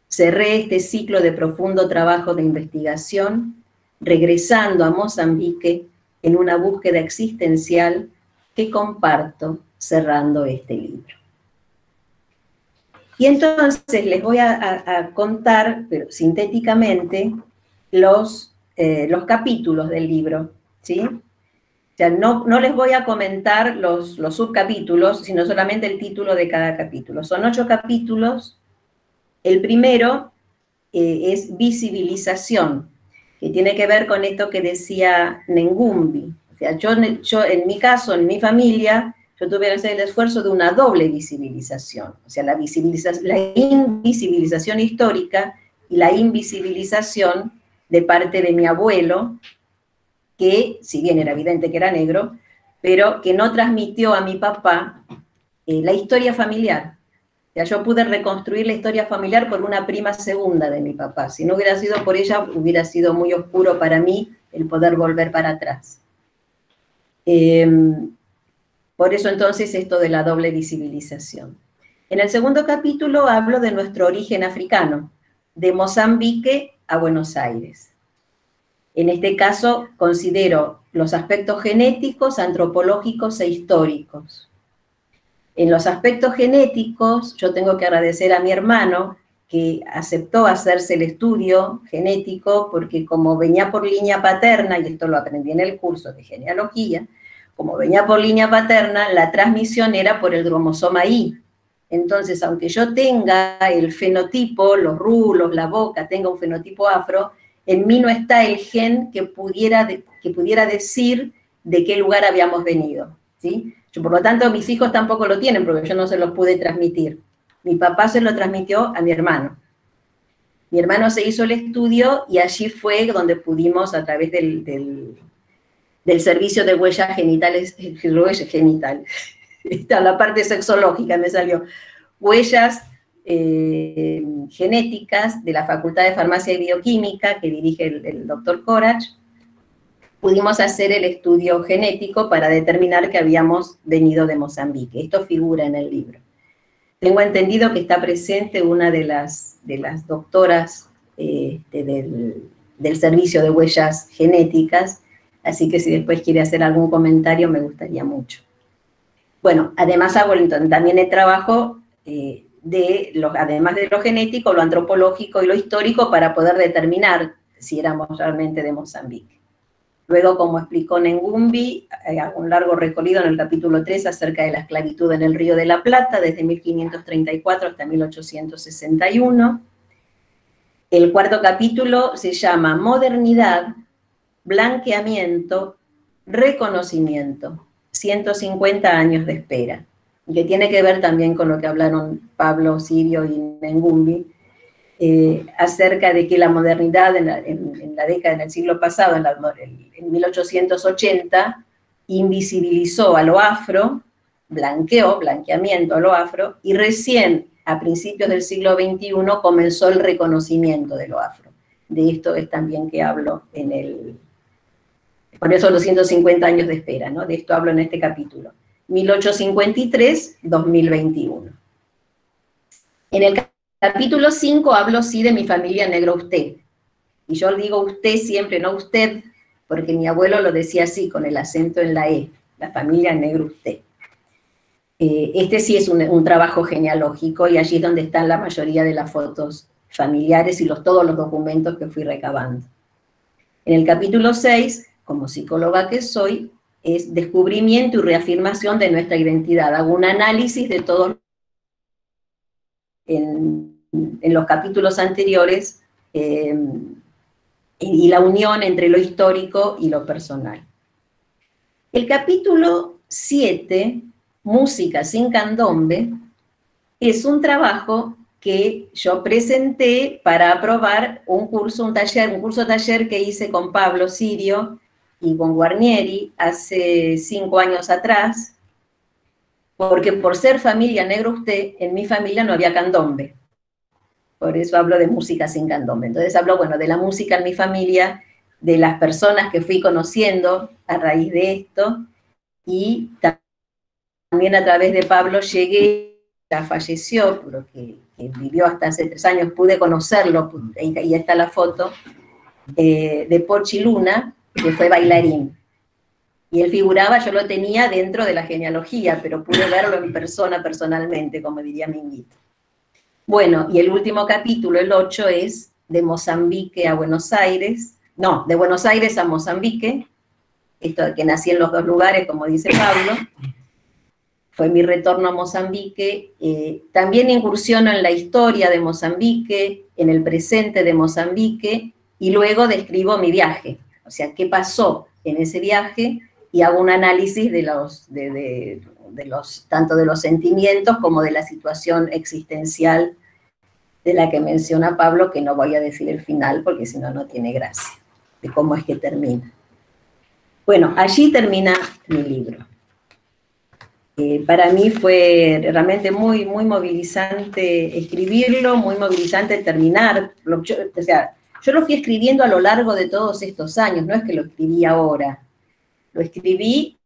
Cerré este ciclo de profundo trabajo de investigación, regresando a Mozambique en una búsqueda existencial que comparto cerrando este libro. Y entonces les voy a contar, pero sintéticamente, los capítulos del libro, ¿sí? O sea, no les voy a comentar los subcapítulos, sino solamente el título de cada capítulo. Son 8 capítulos. El primero es visibilización, que tiene que ver con esto que decía Nengumbi. O sea, yo en mi caso, en mi familia, yo tuve que hacer el esfuerzo de una doble visibilización. O sea, la invisibilización histórica y la invisibilización de parte de mi abuelo, que, si bien era evidente que era negro, pero que no transmitió a mi papá la historia familiar. O sea, yo pude reconstruir la historia familiar por una prima segunda de mi papá. Si no hubiera sido por ella, hubiera sido muy oscuro para mí el poder volver para atrás. Por eso entonces esto de la doble visibilización. En el segundo capítulo hablo de nuestro origen africano, de Mozambique a Buenos Aires. En este caso considero los aspectos genéticos, antropológicos e históricos. En los aspectos genéticos, yo tengo que agradecer a mi hermano que aceptó hacerse el estudio genético, porque como venía por línea paterna, y esto lo aprendí en el curso de genealogía, como venía por línea paterna, la transmisión era por el cromosoma Y. Entonces, aunque yo tenga el fenotipo, los rulos, la boca, tenga un fenotipo afro, en mí no está el gen que pudiera decir de qué lugar habíamos venido, ¿sí? Por lo tanto, mis hijos tampoco lo tienen, porque yo no se los pude transmitir. Mi papá se lo transmitió a mi hermano. Mi hermano se hizo el estudio y allí fue donde pudimos, a través del servicio de huellas genitales, está la parte sexológica, me salió, huellas genéticas de la Facultad de Farmacia y Bioquímica, que dirige el doctor Corach, pudimos hacer el estudio genético para determinar que habíamos venido de Mozambique. Esto figura en el libro. Tengo entendido que está presente una de las doctoras del servicio de huellas genéticas, así que si después quiere hacer algún comentario me gustaría mucho. Bueno, además hago también el trabajo además de lo genético, lo antropológico y lo histórico para poder determinar si éramos realmente de Mozambique. Luego, como explicó Nengumbi, hago un largo recorrido en el capítulo 3 acerca de la esclavitud en el Río de la Plata, desde 1534 hasta 1861. El cuarto capítulo se llama Modernidad, Blanqueamiento, Reconocimiento, 150 años de espera, que tiene que ver también con lo que hablaron Pablo Sirio y Nengumbi, acerca de que la modernidad en la década del siglo pasado, en 1880, invisibilizó a lo afro, blanqueamiento a lo afro, y recién a principios del siglo XXI comenzó el reconocimiento de lo afro. De esto es también que hablo por eso los 150 años de espera, ¿no? De esto hablo en este capítulo. 1853-2021. En el capítulo 5 hablo sí de mi familia negro usted. Y yo digo usted siempre, no usted, porque mi abuelo lo decía así, con el acento en la E, la familia negro usted. Este sí es un trabajo genealógico y allí es donde están la mayoría de las fotos familiares y todos los documentos que fui recabando. En el capítulo 6, como psicóloga que soy, es descubrimiento y reafirmación de nuestra identidad. Hago un análisis de todos en los capítulos anteriores y la unión entre lo histórico y lo personal. El capítulo 7, Música sin candombe, es un trabajo que yo presenté para aprobar un curso taller que hice con Pablo Sirio y con Guarnieri hace 5 años atrás, porque por ser familia Negrusté, en mi familia no había candombe. Por eso hablo de música sin candombe. Entonces hablo, bueno, de la música en mi familia, de las personas que fui conociendo a raíz de esto, y también a través de Pablo llegué, ya falleció, pero que vivió hasta hace 3 años, pude conocerlo, y está la foto, de Pochi Luna, que fue bailarín. Y él figuraba, yo lo tenía dentro de la genealogía, pero pude verlo en persona, personalmente, como diría Minguito. Bueno, y el último capítulo, el 8, es de Mozambique a Buenos Aires, no, de Buenos Aires a Mozambique, esto de que nací en los 2 lugares, como dice Pablo, fue mi retorno a Mozambique. También incursiono en la historia de Mozambique, en el presente de Mozambique, y luego describo mi viaje, o sea, qué pasó en ese viaje, y hago un análisis de tanto de los sentimientos como de la situación existencial de la que menciona Pablo, que no voy a decir el final porque si no, no tiene gracia, de cómo es que termina. Bueno, allí termina mi libro. Para mí fue realmente muy, muy movilizante escribirlo, muy movilizante terminar. Yo lo fui escribiendo a lo largo de todos estos años, no es que lo escribí ahora. Lo escribí,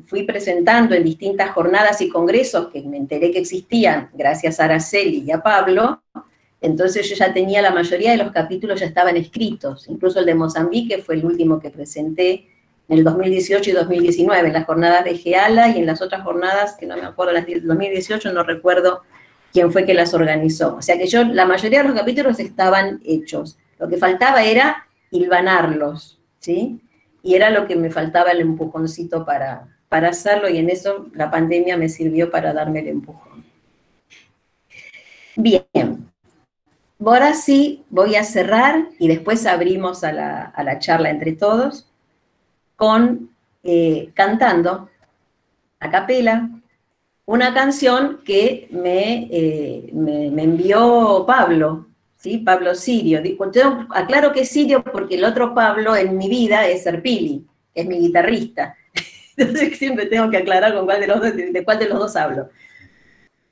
fui presentando en distintas jornadas y congresos que me enteré que existían, gracias a Araceli y a Pablo. Entonces yo ya tenía la mayoría de los capítulos, ya estaban escritos. Incluso el de Mozambique fue el último que presenté en el 2018 y 2019, en las jornadas de Geala y en las otras jornadas, que no me acuerdo, las de 2018 no recuerdo quién fue que las organizó. O sea que la mayoría de los capítulos estaban hechos. Lo que faltaba era hilvanarlos, ¿sí? Y era lo que me faltaba, el empujoncito para hacerlo, y en eso la pandemia me sirvió para darme el empujón. Bien, ahora sí voy a cerrar y después abrimos a la charla entre todos con cantando a capela una canción que me envió Pablo, ¿sí? Pablo Sirio. Aclaro que es Sirio porque el otro Pablo en mi vida es Serpili, que es mi guitarrista. Entonces siempre tengo que aclarar de cuál de los dos hablo.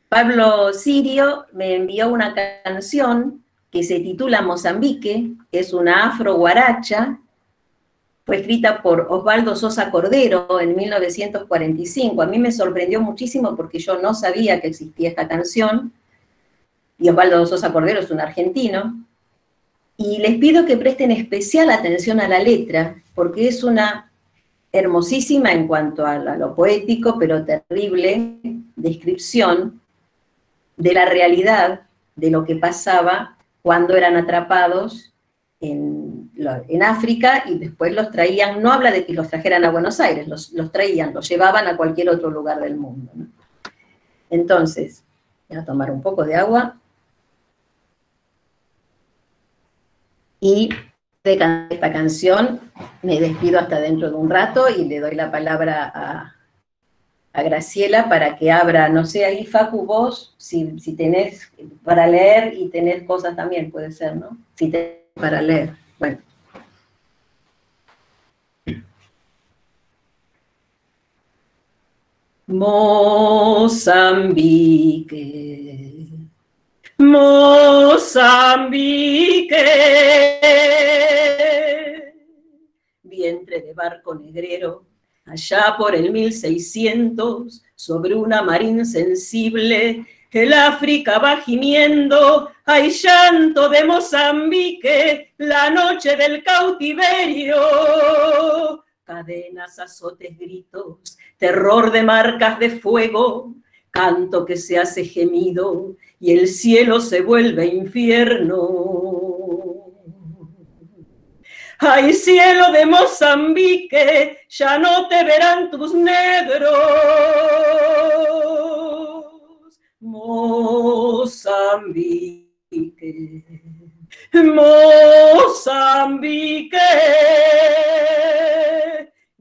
Pablo Sirio me envió una canción que se titula Mozambique, es una afro-guaracha, fue escrita por Osvaldo Sosa Cordero en 1945. A mí me sorprendió muchísimo porque yo no sabía que existía esta canción, y Osvaldo Sosa Cordero es un argentino, y les pido que presten especial atención a la letra, porque es una hermosísima en cuanto a lo poético, pero terrible descripción de la realidad de lo que pasaba cuando eran atrapados en África y después los traían, no habla de que los trajeran a Buenos Aires, los traían, los llevaban a cualquier otro lugar del mundo, ¿no? Entonces, voy a tomar un poco de agua y de cantar esta canción me despido hasta dentro de un rato y le doy la palabra a Graciela para que abra, no sé, ahí Facu, vos, si tenés para leer y tenés cosas también, puede ser, ¿no? Si tenés para leer, bueno. Mozambique, Mozambique, vientre de barco negrero, allá por el 1600, sobre una mar insensible, el África va gimiendo, hay llanto de Mozambique, la noche del cautiverio. Cadenas, azotes, gritos, terror de marcas de fuego, canto que se hace gemido y el cielo se vuelve infierno. ¡Ay, cielo de Mozambique, ya no te verán tus negros! Mozambique, Mozambique,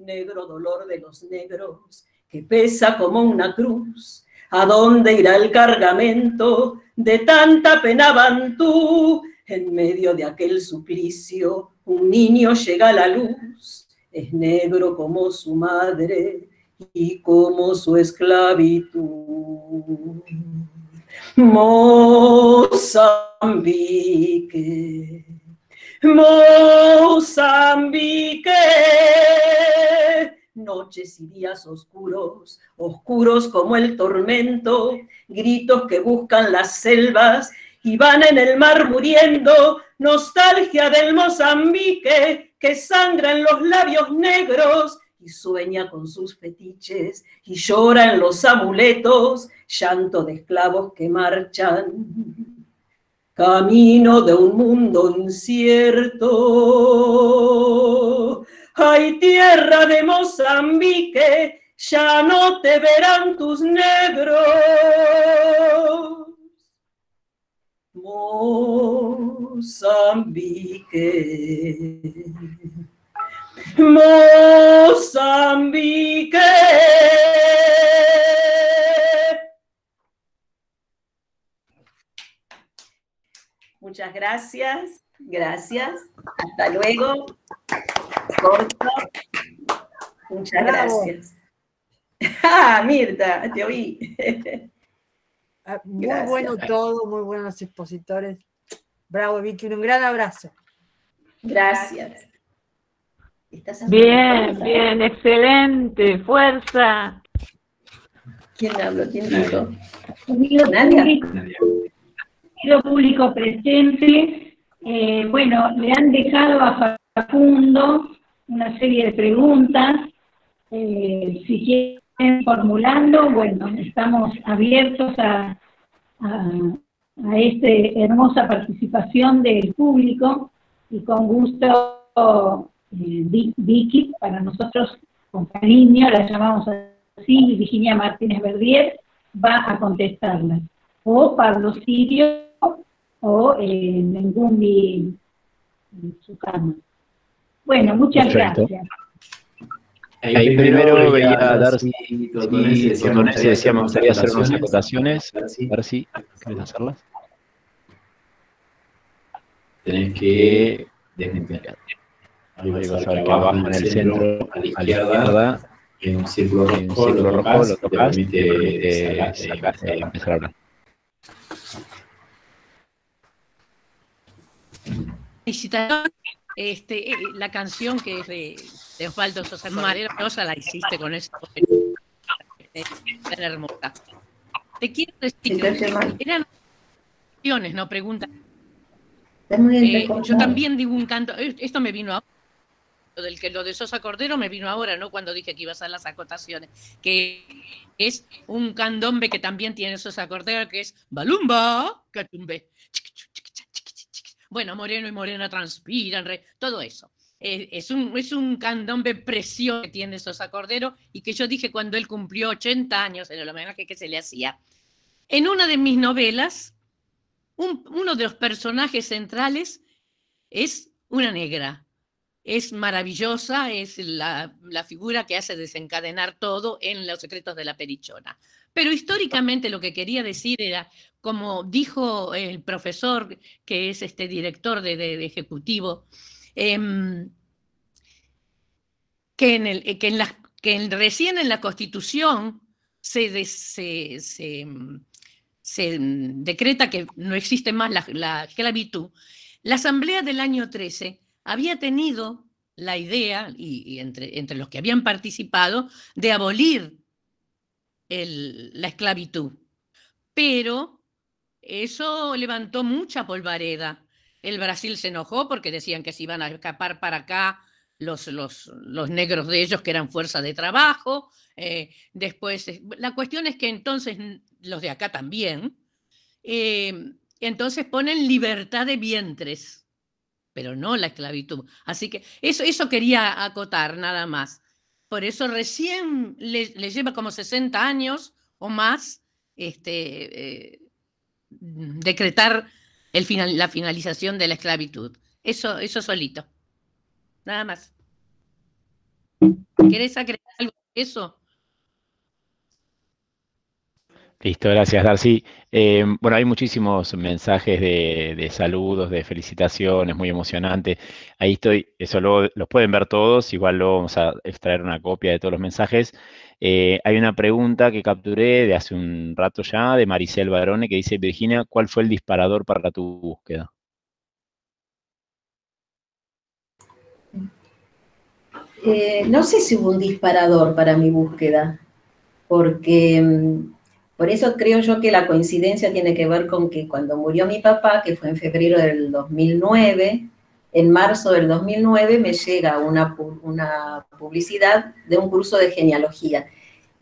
negro dolor de los negros, que pesa como una cruz. ¿A dónde irá el cargamento de tanta pena bantú? En medio de aquel suplicio, un niño llega a la luz. Es negro como su madre y como su esclavitud. Mozambique, Mozambique, noches y días oscuros, oscuros como el tormento, gritos que buscan las selvas y van en el mar muriendo, nostalgia del Mozambique que sangra en los labios negros y sueña con sus fetiches y llora en los amuletos, llanto de esclavos que marchan, camino de un mundo incierto. Ay, tierra de Mozambique, ya no te verán tus negros. Mozambique, Mozambique. Muchas gracias, gracias. Hasta luego. Corto. Muchas gracias. Ah, Mirta, te oí. Muy bueno todo, muy buenos los expositores. Bravo, Vicky, un gran abrazo. Gracias. Bien, bien, excelente, fuerza. ¿Quién habló? ¿Quién dijo? Querido público presente, bueno, le han dejado a Facundo una serie de preguntas. Si quieren formulando, bueno, estamos abiertos a esta hermosa participación del público y con gusto Vicky, para nosotros con cariño la llamamos así, Virginia Martínez Verdier va a contestarla, o Pablo Sirio o Mengumbi en su cama. Bueno, muchas gracias. Ahí primero veía a Darcy Tortonesi, decía, me gustaría hacer unas acotaciones. Darcy, ¿querés hacerlas? Tenés que desmembrar. Ahí vas a ver que abajo en el centro, a la izquierda, en un círculo rojo, lo tocas y te permite empezar a hablar. La canción que es de Osvaldo Sosa Cordero, la hiciste con eso, tan hermosa. Te quiero decir, eran canciones, no preguntas. Yo también digo un canto, esto me vino ahora, lo de Sosa Cordero me vino ahora, ¿no? Cuando dije que iba a hacer las acotaciones, que es un candombe que también tiene Sosa Cordero, que es Balumba, Catumbe. Bueno, Moreno y Morena transpiran, todo eso. Es un candombe precioso que tiene Sosa Cordero y que yo dije cuando él cumplió 80 años, en el homenaje que se le hacía. En una de mis novelas, uno de los personajes centrales es una negra. Es maravillosa, es la figura que hace desencadenar todo en Los secretos de la Perichona. Pero históricamente lo que quería decir era, como dijo el profesor, que es director de ejecutivo, que recién en la Constitución se decreta que no existe más la esclavitud. La Asamblea del año 13 había tenido la idea, y entre los que habían participado, de abolir la esclavitud. Pero eso levantó mucha polvareda. El Brasil se enojó porque decían que se iban a escapar para acá los negros de ellos, que eran fuerza de trabajo. Después, la cuestión es que entonces, los de acá también, entonces ponen libertad de vientres, pero no la esclavitud. Así que eso quería acotar nada más. Por eso recién le lleva como 60 años o más decretar la finalización de la esclavitud. Eso solito. Nada más. ¿Querés agregar algo de eso? Listo, gracias, Darcy. Bueno, hay muchísimos mensajes de saludos, de felicitaciones, muy emocionantes. Ahí estoy, eso luego los pueden ver todos, igual luego vamos a extraer una copia de todos los mensajes. Hay una pregunta que capturé de hace un rato ya, de Maricel Barone, que dice: Virginia, ¿cuál fue el disparador para tu búsqueda? No sé si hubo un disparador para mi búsqueda, porque por eso creo yo que la coincidencia tiene que ver con que cuando murió mi papá, que fue en febrero del 2009, en marzo del 2009 me llega una publicidad de un curso de genealogía.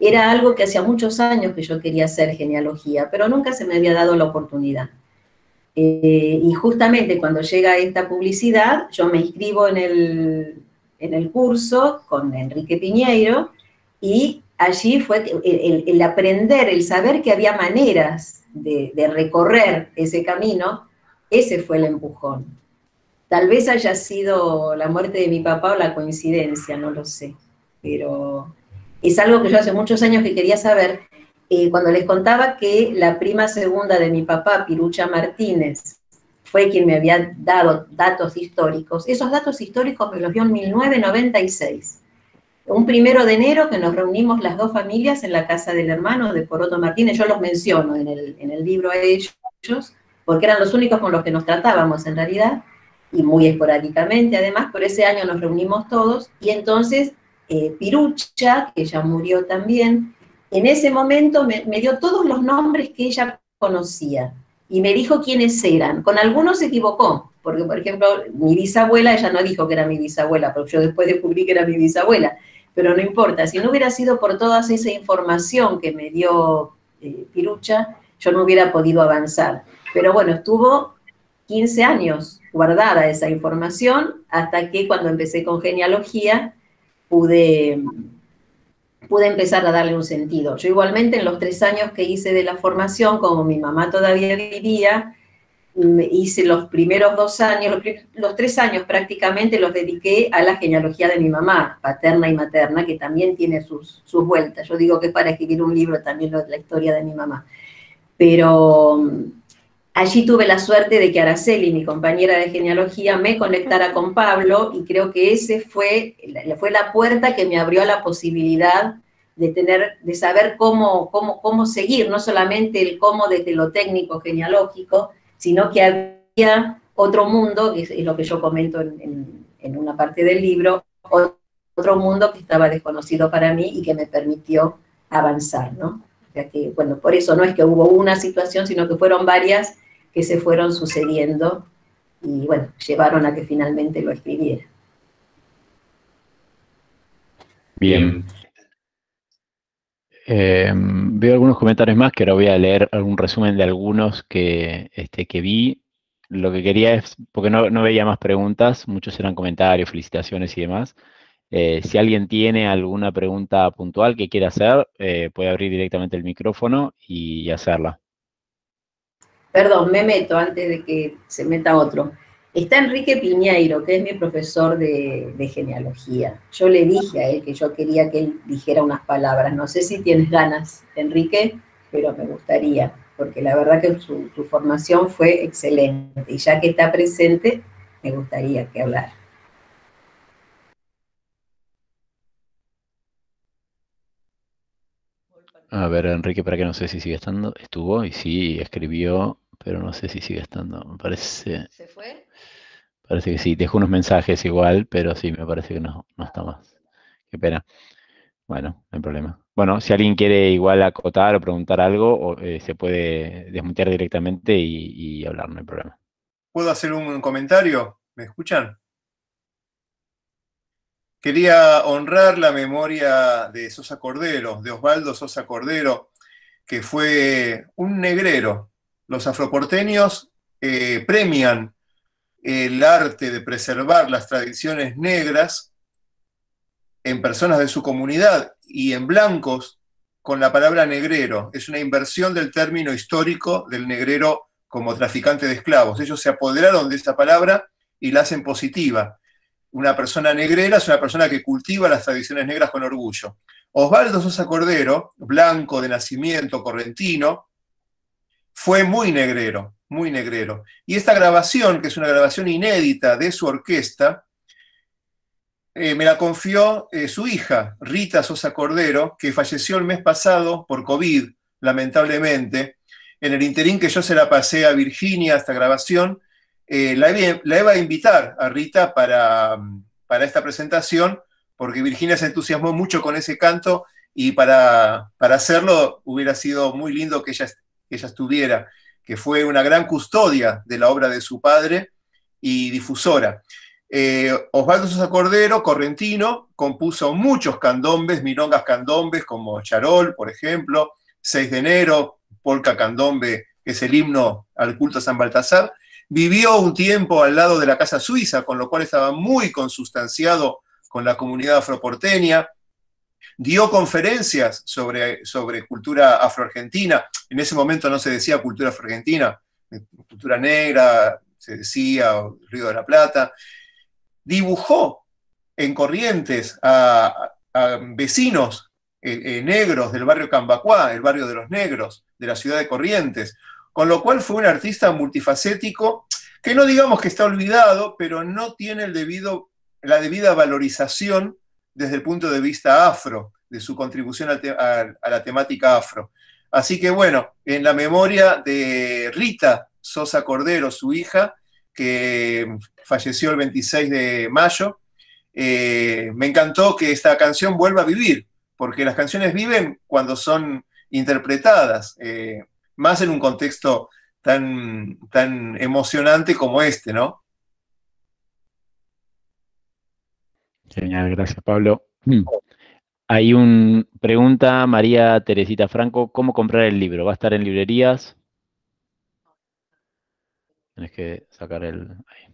Era algo que hacía muchos años que yo quería hacer, genealogía, pero nunca se me había dado la oportunidad. Y justamente cuando llega esta publicidad, yo me inscribo en el curso con Enrique Piñeiro, y allí fue el aprender, el saber que había maneras de recorrer ese camino, ese fue el empujón. Tal vez haya sido la muerte de mi papá o la coincidencia, no lo sé, pero es algo que yo hace muchos años que quería saber. Cuando les contaba que la prima segunda de mi papá, Pirucha Martínez, fue quien me había dado datos históricos, esos datos históricos me los dio en 1996. Un 1 de enero que nos reunimos las dos familias en la casa del hermano de Poroto Martínez, yo los menciono en el libro a ellos, porque eran los únicos con los que nos tratábamos en realidad, y muy esporádicamente además, pero ese año nos reunimos todos, y entonces Pirucha, que ya murió también, en ese momento me dio todos los nombres que ella conocía, y me dijo quiénes eran. Con algunos se equivocó, porque por ejemplo, mi bisabuela, ella no dijo que era mi bisabuela, porque yo después descubrí que era mi bisabuela, pero no importa, si no hubiera sido por toda esa información que me dio Pirucha, yo no hubiera podido avanzar. Pero bueno, estuvo 15 años guardada esa información, hasta que cuando empecé con genealogía, pude empezar a darle un sentido. Yo igualmente en los 3 años que hice de la formación, como mi mamá todavía vivía, hice los primeros 2 años, los 3 años prácticamente los dediqué a la genealogía de mi mamá, paterna y materna, que también tiene sus vueltas. Yo digo que es para escribir un libro también la historia de mi mamá. Pero allí tuve la suerte de que Araceli, mi compañera de genealogía, me conectara con Pablo, y creo que ese fue la puerta que me abrió a la posibilidad de saber cómo seguir, no solamente el cómo desde lo técnico genealógico, sino que había otro mundo, que es lo que yo comento en una parte del libro, otro mundo que estaba desconocido para mí y que me permitió avanzar, ¿no? O sea que, bueno, por eso no es que hubo una situación, sino que fueron varias que se fueron sucediendo y, bueno, llevaron a que finalmente lo escribiera. Bien. Veo algunos comentarios más, que ahora voy a leer algún resumen de algunos que vi. Lo que quería es, porque no veía más preguntas, muchos eran comentarios, felicitaciones y demás. Si alguien tiene alguna pregunta puntual que quiera hacer, puede abrir directamente el micrófono y hacerla. Perdón, me meto antes de que se meta otro. Está Enrique Piñeiro, que es mi profesor de genealogía. Yo le dije a él que yo quería que él dijera unas palabras. No sé si tienes ganas, Enrique, pero me gustaría, porque la verdad que su formación fue excelente. Y ya que está presente, me gustaría que hablara. A ver, Enrique, para que no sé si sigue estando. Estuvo y sí, escribió, pero no sé si sigue estando. Me parece... ¿Se fue? Parece que sí. Dejó unos mensajes igual, pero sí, me parece que no está más. Qué pena. Bueno, no hay problema. Bueno, si alguien quiere igual acotar o preguntar algo, se puede desmutear directamente y hablar, no hay problema. ¿Puedo hacer un comentario? ¿Me escuchan? Quería honrar la memoria de Sosa Cordero, de Osvaldo Sosa Cordero, que fue un negrero. Los afroporteños premian el arte de preservar las tradiciones negras en personas de su comunidad y en blancos con la palabra negrero. Es una inversión del término histórico del negrero como traficante de esclavos. Ellos se apoderaron de esa palabra y la hacen positiva. una persona negrera, es una persona que cultiva las tradiciones negras con orgullo. Osvaldo Sosa Cordero, blanco de nacimiento, correntino, fue muy negrero, muy negrero. Y esta grabación, que es una grabación inédita de su orquesta, me la confió su hija, Rita Sosa Cordero, que falleció el mes pasado por COVID, lamentablemente. En el interín que yo se la pasé a Virginia, esta grabación, la iba a invitar a Rita para esta presentación, porque Virginia se entusiasmó mucho con ese canto, y para hacerlo hubiera sido muy lindo que ella estuviera, que fue una gran custodia de la obra de su padre y difusora. Osvaldo Sosa Cordero, correntino, compuso muchos candombes, milongas candombes, como Charol, por ejemplo, 6 de enero, polka candombe, que es el himno al culto a San Baltasar. Vivió un tiempo al lado de la Casa Suiza, con lo cual estaba muy consustanciado con la comunidad afroporteña. Dio conferencias sobre cultura afroargentina. En ese momento no se decía cultura afroargentina, cultura negra, se decía Río de la Plata. Dibujó en Corrientes a vecinos negros del barrio Cambacuá, el barrio de los negros de la ciudad de Corrientes, con lo cual fue un artista multifacético que no digamos que está olvidado, pero no tiene la debida valorización desde el punto de vista afro, de su contribución a la temática afro. Así que bueno, en la memoria de Rita Sosa Cordero, su hija, que falleció el 26 de mayo, me encantó que esta canción vuelva a vivir, porque las canciones viven cuando son interpretadas, más en un contexto tan emocionante como este, ¿no? Genial, gracias, Pablo. Hay una pregunta, María Teresita Franco, ¿cómo comprar el libro? ¿Va a estar en librerías? Tienes que sacar el... Ahí.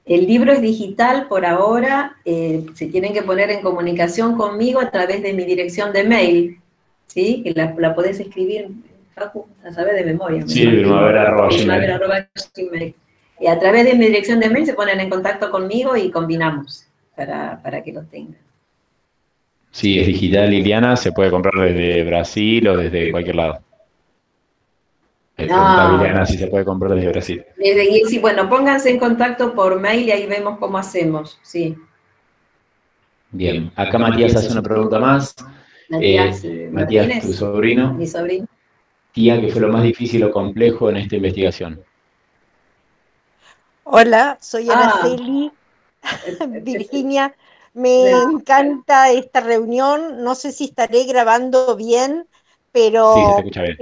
El libro es digital por ahora, se tienen que poner en comunicación conmigo a través de mi dirección de mail, ¿sí? Que la podés escribir, Facu, a saber de memoria. Sí, primavera@gmail. Y a través de mi dirección de mail se ponen en contacto conmigo y combinamos para que lo tengan. Sí, es digital, Liliana, se puede comprar desde Brasil o desde cualquier lado. Liliana, si se puede comprar desde Brasil. Sí, bueno, pónganse en contacto por mail y ahí vemos cómo hacemos, sí. Bien, acá Matías hace una pregunta más. Matías, tu sobrino. Mi sobrino. Tía, ¿qué fue lo más difícil o complejo en esta investigación? Hola, soy Araceli, Virginia. Me encanta esta reunión, no sé si estaré grabando bien, pero sí, se te escucha bien.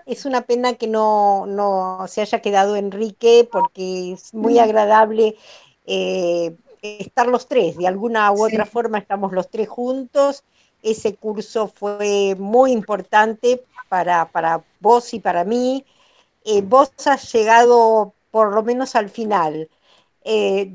Es una pena que no se haya quedado Enrique, porque es muy agradable estar los tres, de alguna u otra forma estamos los tres juntos. Ese curso fue muy importante para vos y para mí. Vos has llegado por lo menos al final.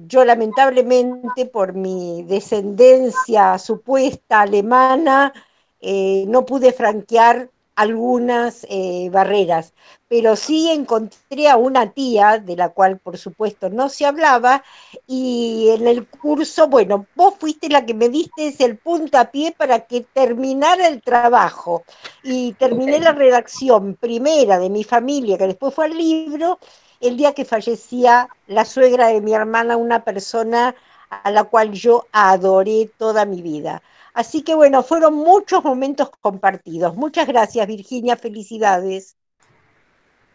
Yo lamentablemente por mi descendencia supuesta alemana no pude franquear algunas barreras, pero sí encontré a una tía de la cual por supuesto no se hablaba, y en el curso, bueno, vos fuiste la que me diste el puntapié para que terminara el trabajo, y terminé la redacción primera de mi familia, que después fue al libro, el día que fallecía la suegra de mi hermana, una persona a la cual yo adoré toda mi vida. Así que bueno, fueron muchos momentos compartidos. Muchas gracias, Virginia, felicidades.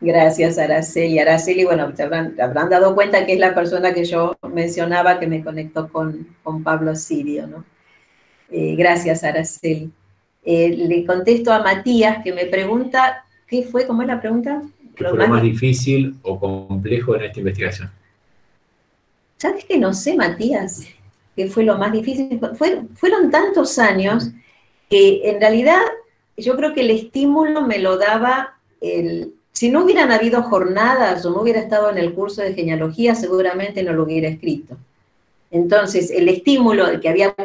Gracias, Araceli. Araceli, bueno, te habrán dado cuenta que es la persona que yo mencionaba que me conectó con Pablo Sirio, ¿no? Gracias, Araceli. Le contesto a Matías, que me pregunta, ¿qué fue? ¿Cómo es la pregunta? ¿Qué fue lo más difícil o complejo en esta investigación? ¿Sabes que no sé, Matías? ¿Qué fue lo más difícil? Fueron tantos años que en realidad yo creo que el estímulo me lo daba si no hubieran habido jornadas o no hubiera estado en el curso de genealogía, seguramente no lo hubiera escrito. Entonces, el estímulo de que había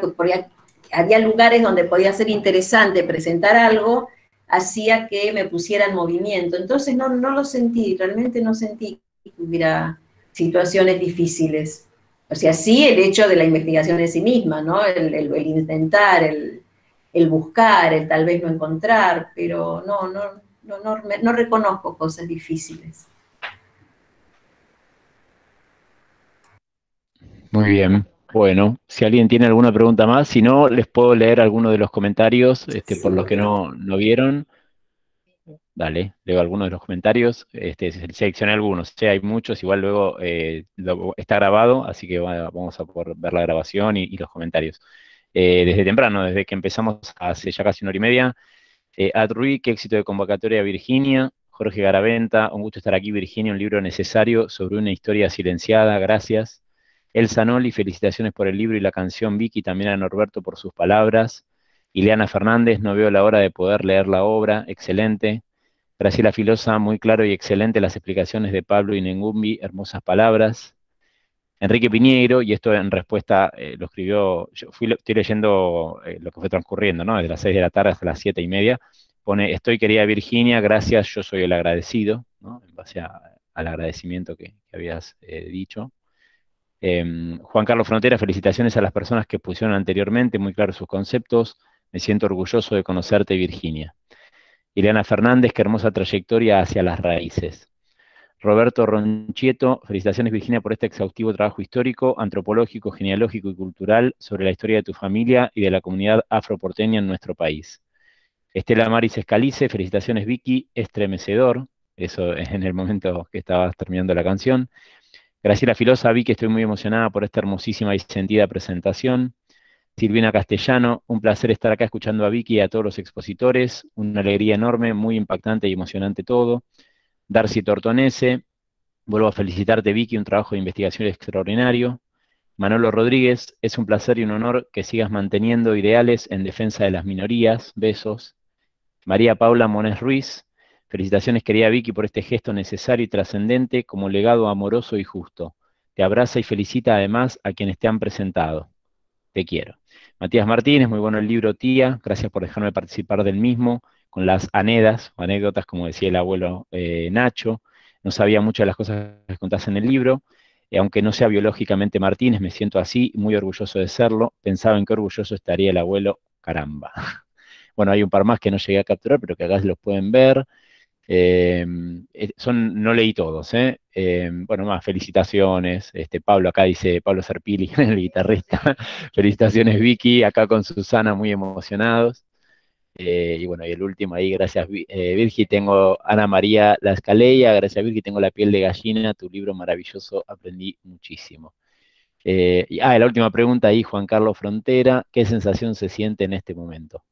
lugares donde podía ser interesante presentar algo, hacía que me pusiera en movimiento. Entonces no lo sentí, realmente no sentí que hubiera situaciones difíciles O sea, sí el hecho de la investigación en sí misma, ¿no? El intentar, el buscar, el tal vez no encontrar, pero no reconozco cosas difíciles. Muy bien. Bueno, si alguien tiene alguna pregunta más, si no, les puedo leer algunos de los comentarios, por los que no vieron. Dale, leo algunos de los comentarios. Seleccioné algunos, hay muchos, igual luego está grabado, así que vamos a poder ver la grabación y los comentarios. Desde temprano, desde que empezamos hace ya casi 1 hora y media. Adrui, qué éxito de convocatoria, Virginia. Jorge Garaventa, un gusto estar aquí, Virginia, un libro necesario sobre una historia silenciada, gracias. Elsa Noli, felicitaciones por el libro y la canción. Vicky, también a Norberto por sus palabras. Ileana Fernández, no veo la hora de poder leer la obra, excelente. Graciela Filosa, muy claro y excelente las explicaciones de Pablo y Nengumbi, hermosas palabras. Enrique Piñeiro, y esto en respuesta lo escribió, estoy leyendo lo que fue transcurriendo, ¿no? Desde las 6 de la tarde hasta las 7:30, pone, estoy querida Virginia, gracias, yo soy el agradecido, ¿no? En base al agradecimiento que habías dicho. Juan Carlos Frontera, felicitaciones a las personas que pusieron anteriormente, muy claros sus conceptos, me siento orgulloso de conocerte, Virginia. Ileana Fernández, qué hermosa trayectoria hacia las raíces. Roberto Ronchieto, felicitaciones Virginia por este exhaustivo trabajo histórico, antropológico, genealógico y cultural sobre la historia de tu familia y de la comunidad afroporteña en nuestro país. Estela Maris Escalice, felicitaciones Vicky, estremecedor, eso en el momento que estabas terminando la canción. Graciela Filosa, Vicky, estoy muy emocionada por esta hermosísima y sentida presentación. Silvina Castellano, un placer estar acá escuchando a Vicky y a todos los expositores, una alegría enorme, muy impactante y emocionante todo. Darcy Tortonese, vuelvo a felicitarte Vicky, un trabajo de investigación extraordinario. Manolo Rodríguez, es un placer y un honor que sigas manteniendo ideales en defensa de las minorías, besos. María Paula Monés Ruiz, felicitaciones querida Vicky por este gesto necesario y trascendente como legado amoroso y justo. Te abraza y felicita además a quienes te han presentado. Te quiero. Matías Martínez, muy bueno el libro Tía, gracias por dejarme participar del mismo, con las anedas, o anécdotas, como decía el abuelo Nacho. No sabía muchas de las cosas que contás en el libro, aunque no sea biológicamente Martínez, me siento así, muy orgulloso de serlo. Pensaba en qué orgulloso estaría el abuelo, caramba. Bueno, hay un par más que no llegué a capturar, pero que acá los pueden ver. No leí todos, bueno, más felicitaciones. Pablo acá dice, Pablo Serpili, el guitarrista. Felicitaciones Vicky, acá con Susana, muy emocionados. Y bueno, y el último ahí, gracias Virgi, tengo Ana María La Escaleya, gracias Virgi, tengo La piel de gallina, tu libro maravilloso, aprendí muchísimo. La última pregunta ahí, Juan Carlos Frontera, ¿qué sensación se siente en este momento?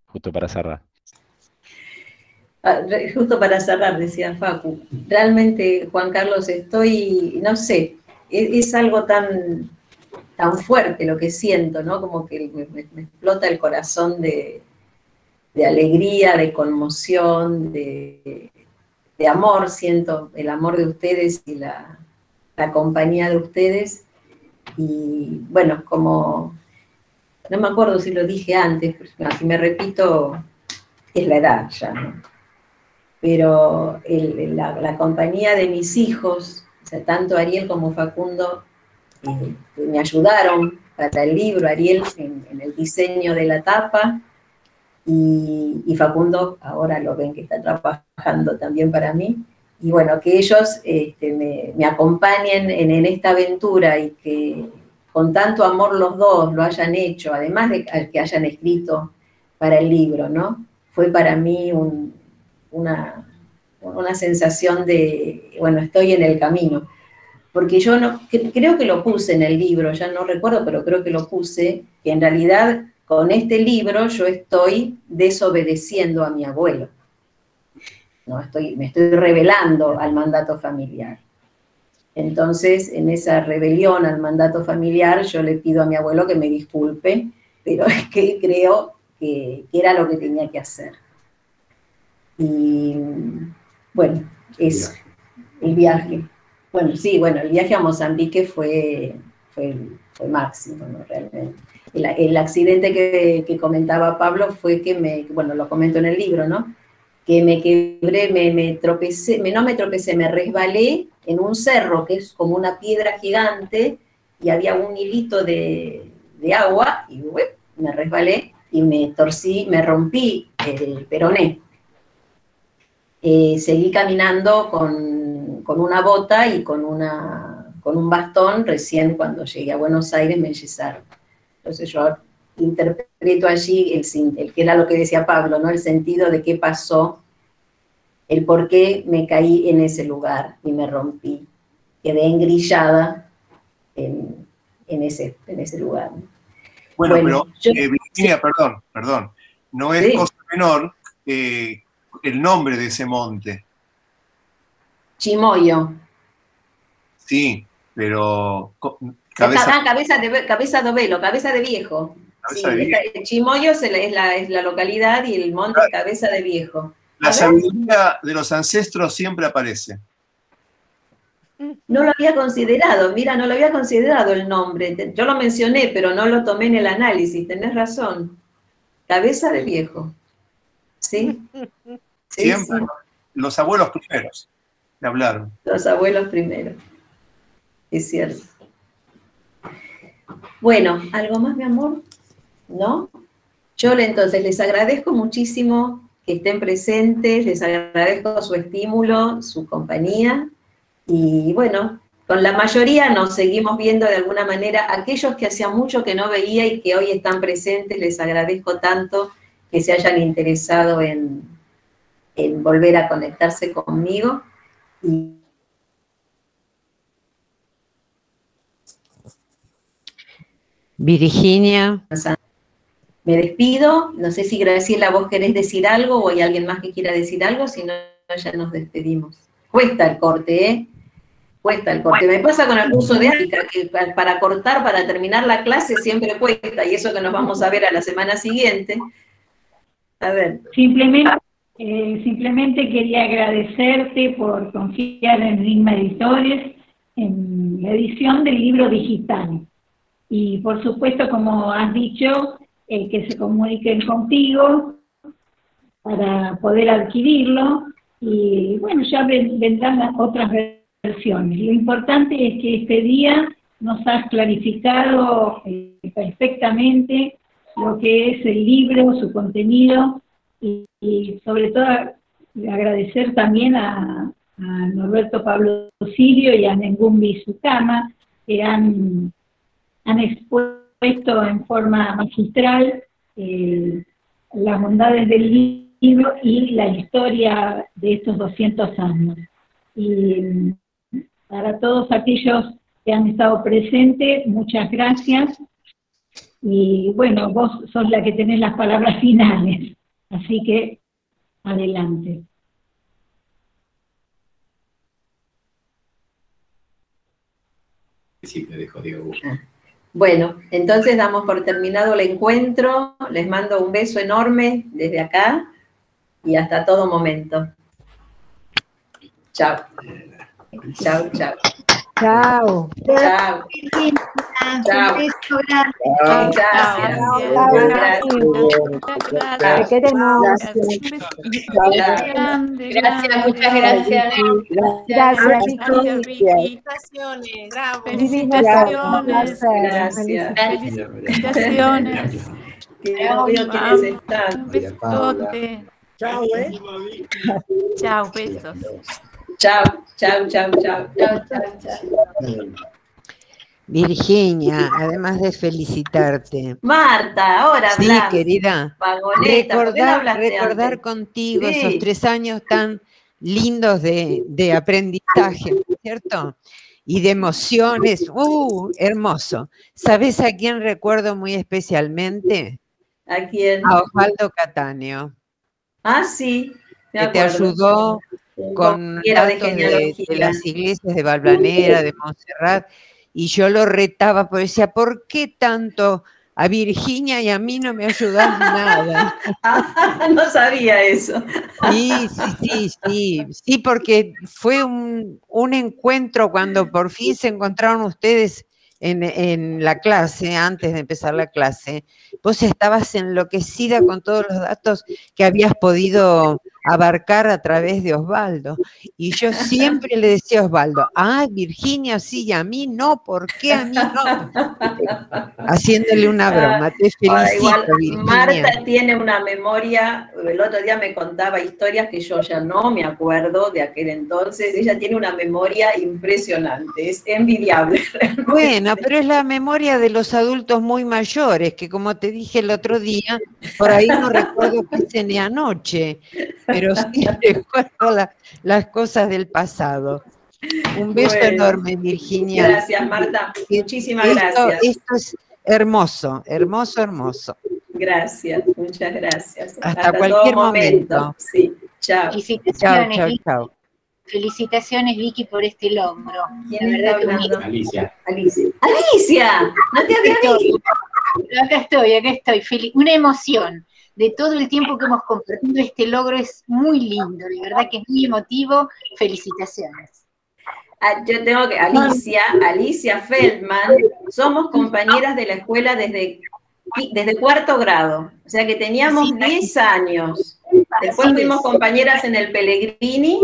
Justo para cerrar. Justo para cerrar, decía Facu. Realmente, Juan Carlos, no sé, es algo tan fuerte lo que siento, ¿no? Como que me explota el corazón de alegría, de conmoción, de amor, siento el amor de ustedes y la compañía de ustedes. Y bueno, como no me acuerdo si lo dije antes, pero si me repito, es la edad ya, ¿no? Pero la compañía de mis hijos, o sea, tanto Ariel como Facundo, me ayudaron para el libro, Ariel en el diseño de la tapa, y Facundo, ahora lo ven que está trabajando también para mí, y bueno, que ellos me acompañen en esta aventura y que con tanto amor los dos lo hayan hecho, además de que hayan escrito para el libro, ¿no? Fue para mí una sensación de, bueno, estoy en el camino. Porque yo creo que lo puse en el libro, ya no recuerdo, pero creo que lo puse, que en realidad con este libro yo estoy desobedeciendo a mi abuelo. No, me estoy rebelando al mandato familiar. Entonces, en esa rebelión al mandato familiar, yo le pido a mi abuelo que me disculpe, pero es que creo que era lo que tenía que hacer. Y bueno, eso, el viaje. Bueno, sí, bueno, el viaje a Mozambique fue máximo, ¿no? Realmente. El accidente que comentaba Pablo fue que bueno, lo comento en el libro, ¿no? que me quebré, me tropecé, no me tropecé, me resbalé en un cerro que es como una piedra gigante y había un hilito de agua y me resbalé y me torcí, me rompí el peroné. Seguí caminando con una bota y con un bastón, recién cuando llegué a Buenos Aires me enyesaron. Entonces yo interpreto allí el que era lo que decía Pablo, ¿no? El sentido de qué pasó, el por qué me caí en ese lugar y me rompí. Quedé engrillada en ese lugar. Bueno, pero yo, Virginia, perdón, no es cosa menor el nombre de ese monte. Chimoio. Sí, pero cabeza de velo, cabeza de viejo. Sí, el Chimoio es la localidad y el monte es Cabeza de Viejo. La sabiduría de los ancestros siempre aparece. No lo había considerado, mira, no lo había considerado el nombre. Yo lo mencioné, pero no lo tomé en el análisis, tenés razón. Cabeza de Viejo. ¿Sí? Siempre. Sí. Los abuelos primeros le hablaron. Los abuelos primeros. Es cierto. Bueno, ¿algo más, mi amor? ¿No? Yo entonces les agradezco muchísimo que estén presentes, les agradezco su estímulo, su compañía, y bueno, con la mayoría nos seguimos viendo de alguna manera. Aquellos que hacía mucho que no veía y que hoy están presentes, les agradezco tanto que se hayan interesado en volver a conectarse conmigo. Y Virginia. Me despido, no sé si Graciela vos querés decir algo o hay alguien más que quiera decir algo, si no ya nos despedimos. Cuesta el corte, ¿eh? Cuesta el corte. Me pasa con el curso de África, que para cortar, para terminar la clase siempre cuesta, y eso que nos vamos a ver a la semana siguiente. A ver. Simplemente quería agradecerte por confiar en Enigma Editores, en la edición del libro digital. Y por supuesto, como has dicho, que se comuniquen contigo para poder adquirirlo, y bueno, ya vendrán las otras versiones. Lo importante es que este día nos has clarificado perfectamente lo que es el libro, su contenido, y sobre todo agradecer también a Norberto Pablo Sirio y a Nengumbi Sukama, que han expuesto en forma magistral las bondades del libro y la historia de estos 200 años. Y para todos aquellos que han estado presentes, muchas gracias. Y bueno, vos sos la que tenés las palabras finales, así que adelante. Sí, me dejó Diego. Bueno, entonces damos por terminado el encuentro. Les mando un beso enorme desde acá y hasta todo momento. Chao. Chao, chao. Chao. Chao. Chao. Te queremos. Gracias, muchas gracias. Gracias, Vicky. Felicitaciones. Gracias. Felicitaciones. Chao, Chao, besos. Chao, chao, chao, chao, chao, chao. Virginia, además de felicitarte. Marta, ahora sí, hablas. Querida. Vagoneta, recordar contigo esos 3 años tan lindos de aprendizaje, ¿cierto? Y de emociones. Hermoso. ¿Sabes a quién recuerdo muy especialmente? ¿A quién? A Osvaldo Cattaneo. Ah, sí. Que te ayudó con datos de las iglesias de Valvanera, de Montserrat, y yo lo retaba, porque decía, ¿por qué tanto a Virginia y a mí no me ayudas nada? No sabía eso. Sí, porque fue un encuentro cuando por fin se encontraron ustedes en la clase, antes de empezar la clase. Vos estabas enloquecida con todos los datos que habías podido abarcar a través de Osvaldo. Y yo siempre le decía a Osvaldo, Virginia sí, y a mí no, ¿por qué a mí no? Haciéndole una broma, te felicito, igual, Virginia. Marta tiene una memoria, el otro día me contaba historias que yo ya no me acuerdo de aquel entonces, ella tiene una memoria impresionante, es envidiable. Realmente. Bueno, pero es la memoria de los adultos muy mayores, que como te dije el otro día, por ahí no recuerdo qué cené anoche, pero sí recuerdo las cosas del pasado. Un beso enorme, Virginia. Gracias, Marta. Muchísimas gracias. Esto es hermoso, hermoso, hermoso. Gracias, muchas gracias. Hasta cualquier todo momento. Sí, chao. Felicitaciones, Chao, Vicky. chao. Felicitaciones, Vicky, por este logro. ¿Quién La está verdad que hablando? Alicia. ¡Alicia! ¡No te había visto! Acá estoy. Una emoción de todo el tiempo que hemos compartido este logro, es muy lindo, de verdad que es muy emotivo. Felicitaciones. Yo tengo que, Alicia Feldman, somos compañeras de la escuela desde cuarto grado, o sea que teníamos 10 años. Después fuimos compañeras en el Pellegrini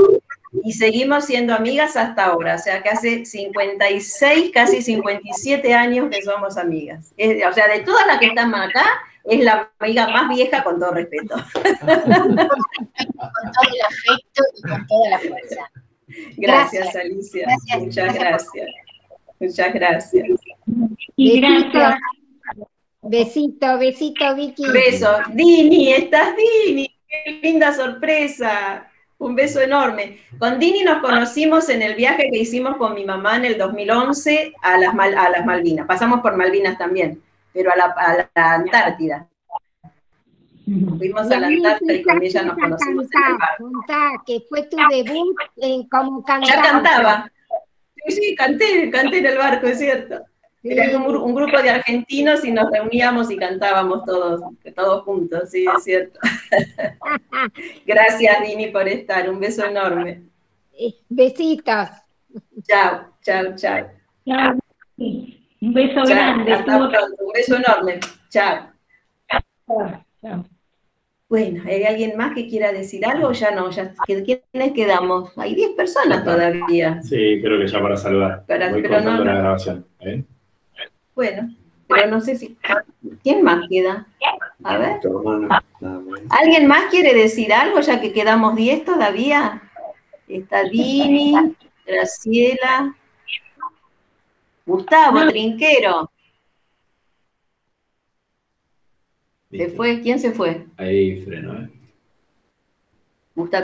y seguimos siendo amigas hasta ahora, o sea que hace 56, casi 57 años que somos amigas. O sea, de todas las que están acá, es la amiga más vieja, con todo respeto. Con todo el afecto y con toda la fuerza. Gracias, Alicia. Muchas gracias. Muchas gracias. Y gracias. Besito, Vicky. Beso. Dini, ¿estás Dini? Qué linda sorpresa. Un beso enorme. Con Dini nos conocimos en el viaje que hicimos con mi mamá en el 2011 a las Malvinas. Pasamos por Malvinas también, pero a la Antártida. Fuimos a la Antártida y con ella nos conocimos en el barco. Contá, que fue tu debut como cantante. Ya cantaba. Sí, canté en el barco, es cierto. Era un grupo de argentinos y nos reuníamos y cantábamos todos juntos, sí, es cierto. Gracias, Dini, por estar. Un beso enorme. Besitos. Chao, chao, chao. Chao. Un beso grande. Hasta pronto. Un beso enorme. Chao. Chao. Bueno, ¿hay alguien más que quiera decir algo? Ya no, ¿quiénes quedamos? Hay 10 personas todavía. Sí, creo que ya para saludar. Voy cortando la grabación. Bueno, pero no sé si... ¿Quién más queda? A ver. ¿Alguien más quiere decir algo, ya que quedamos 10 todavía? Está Dini, Graciela, Gustavo, Trinquero. ¿Se fue? ¿Quién se fue? Ahí frenó,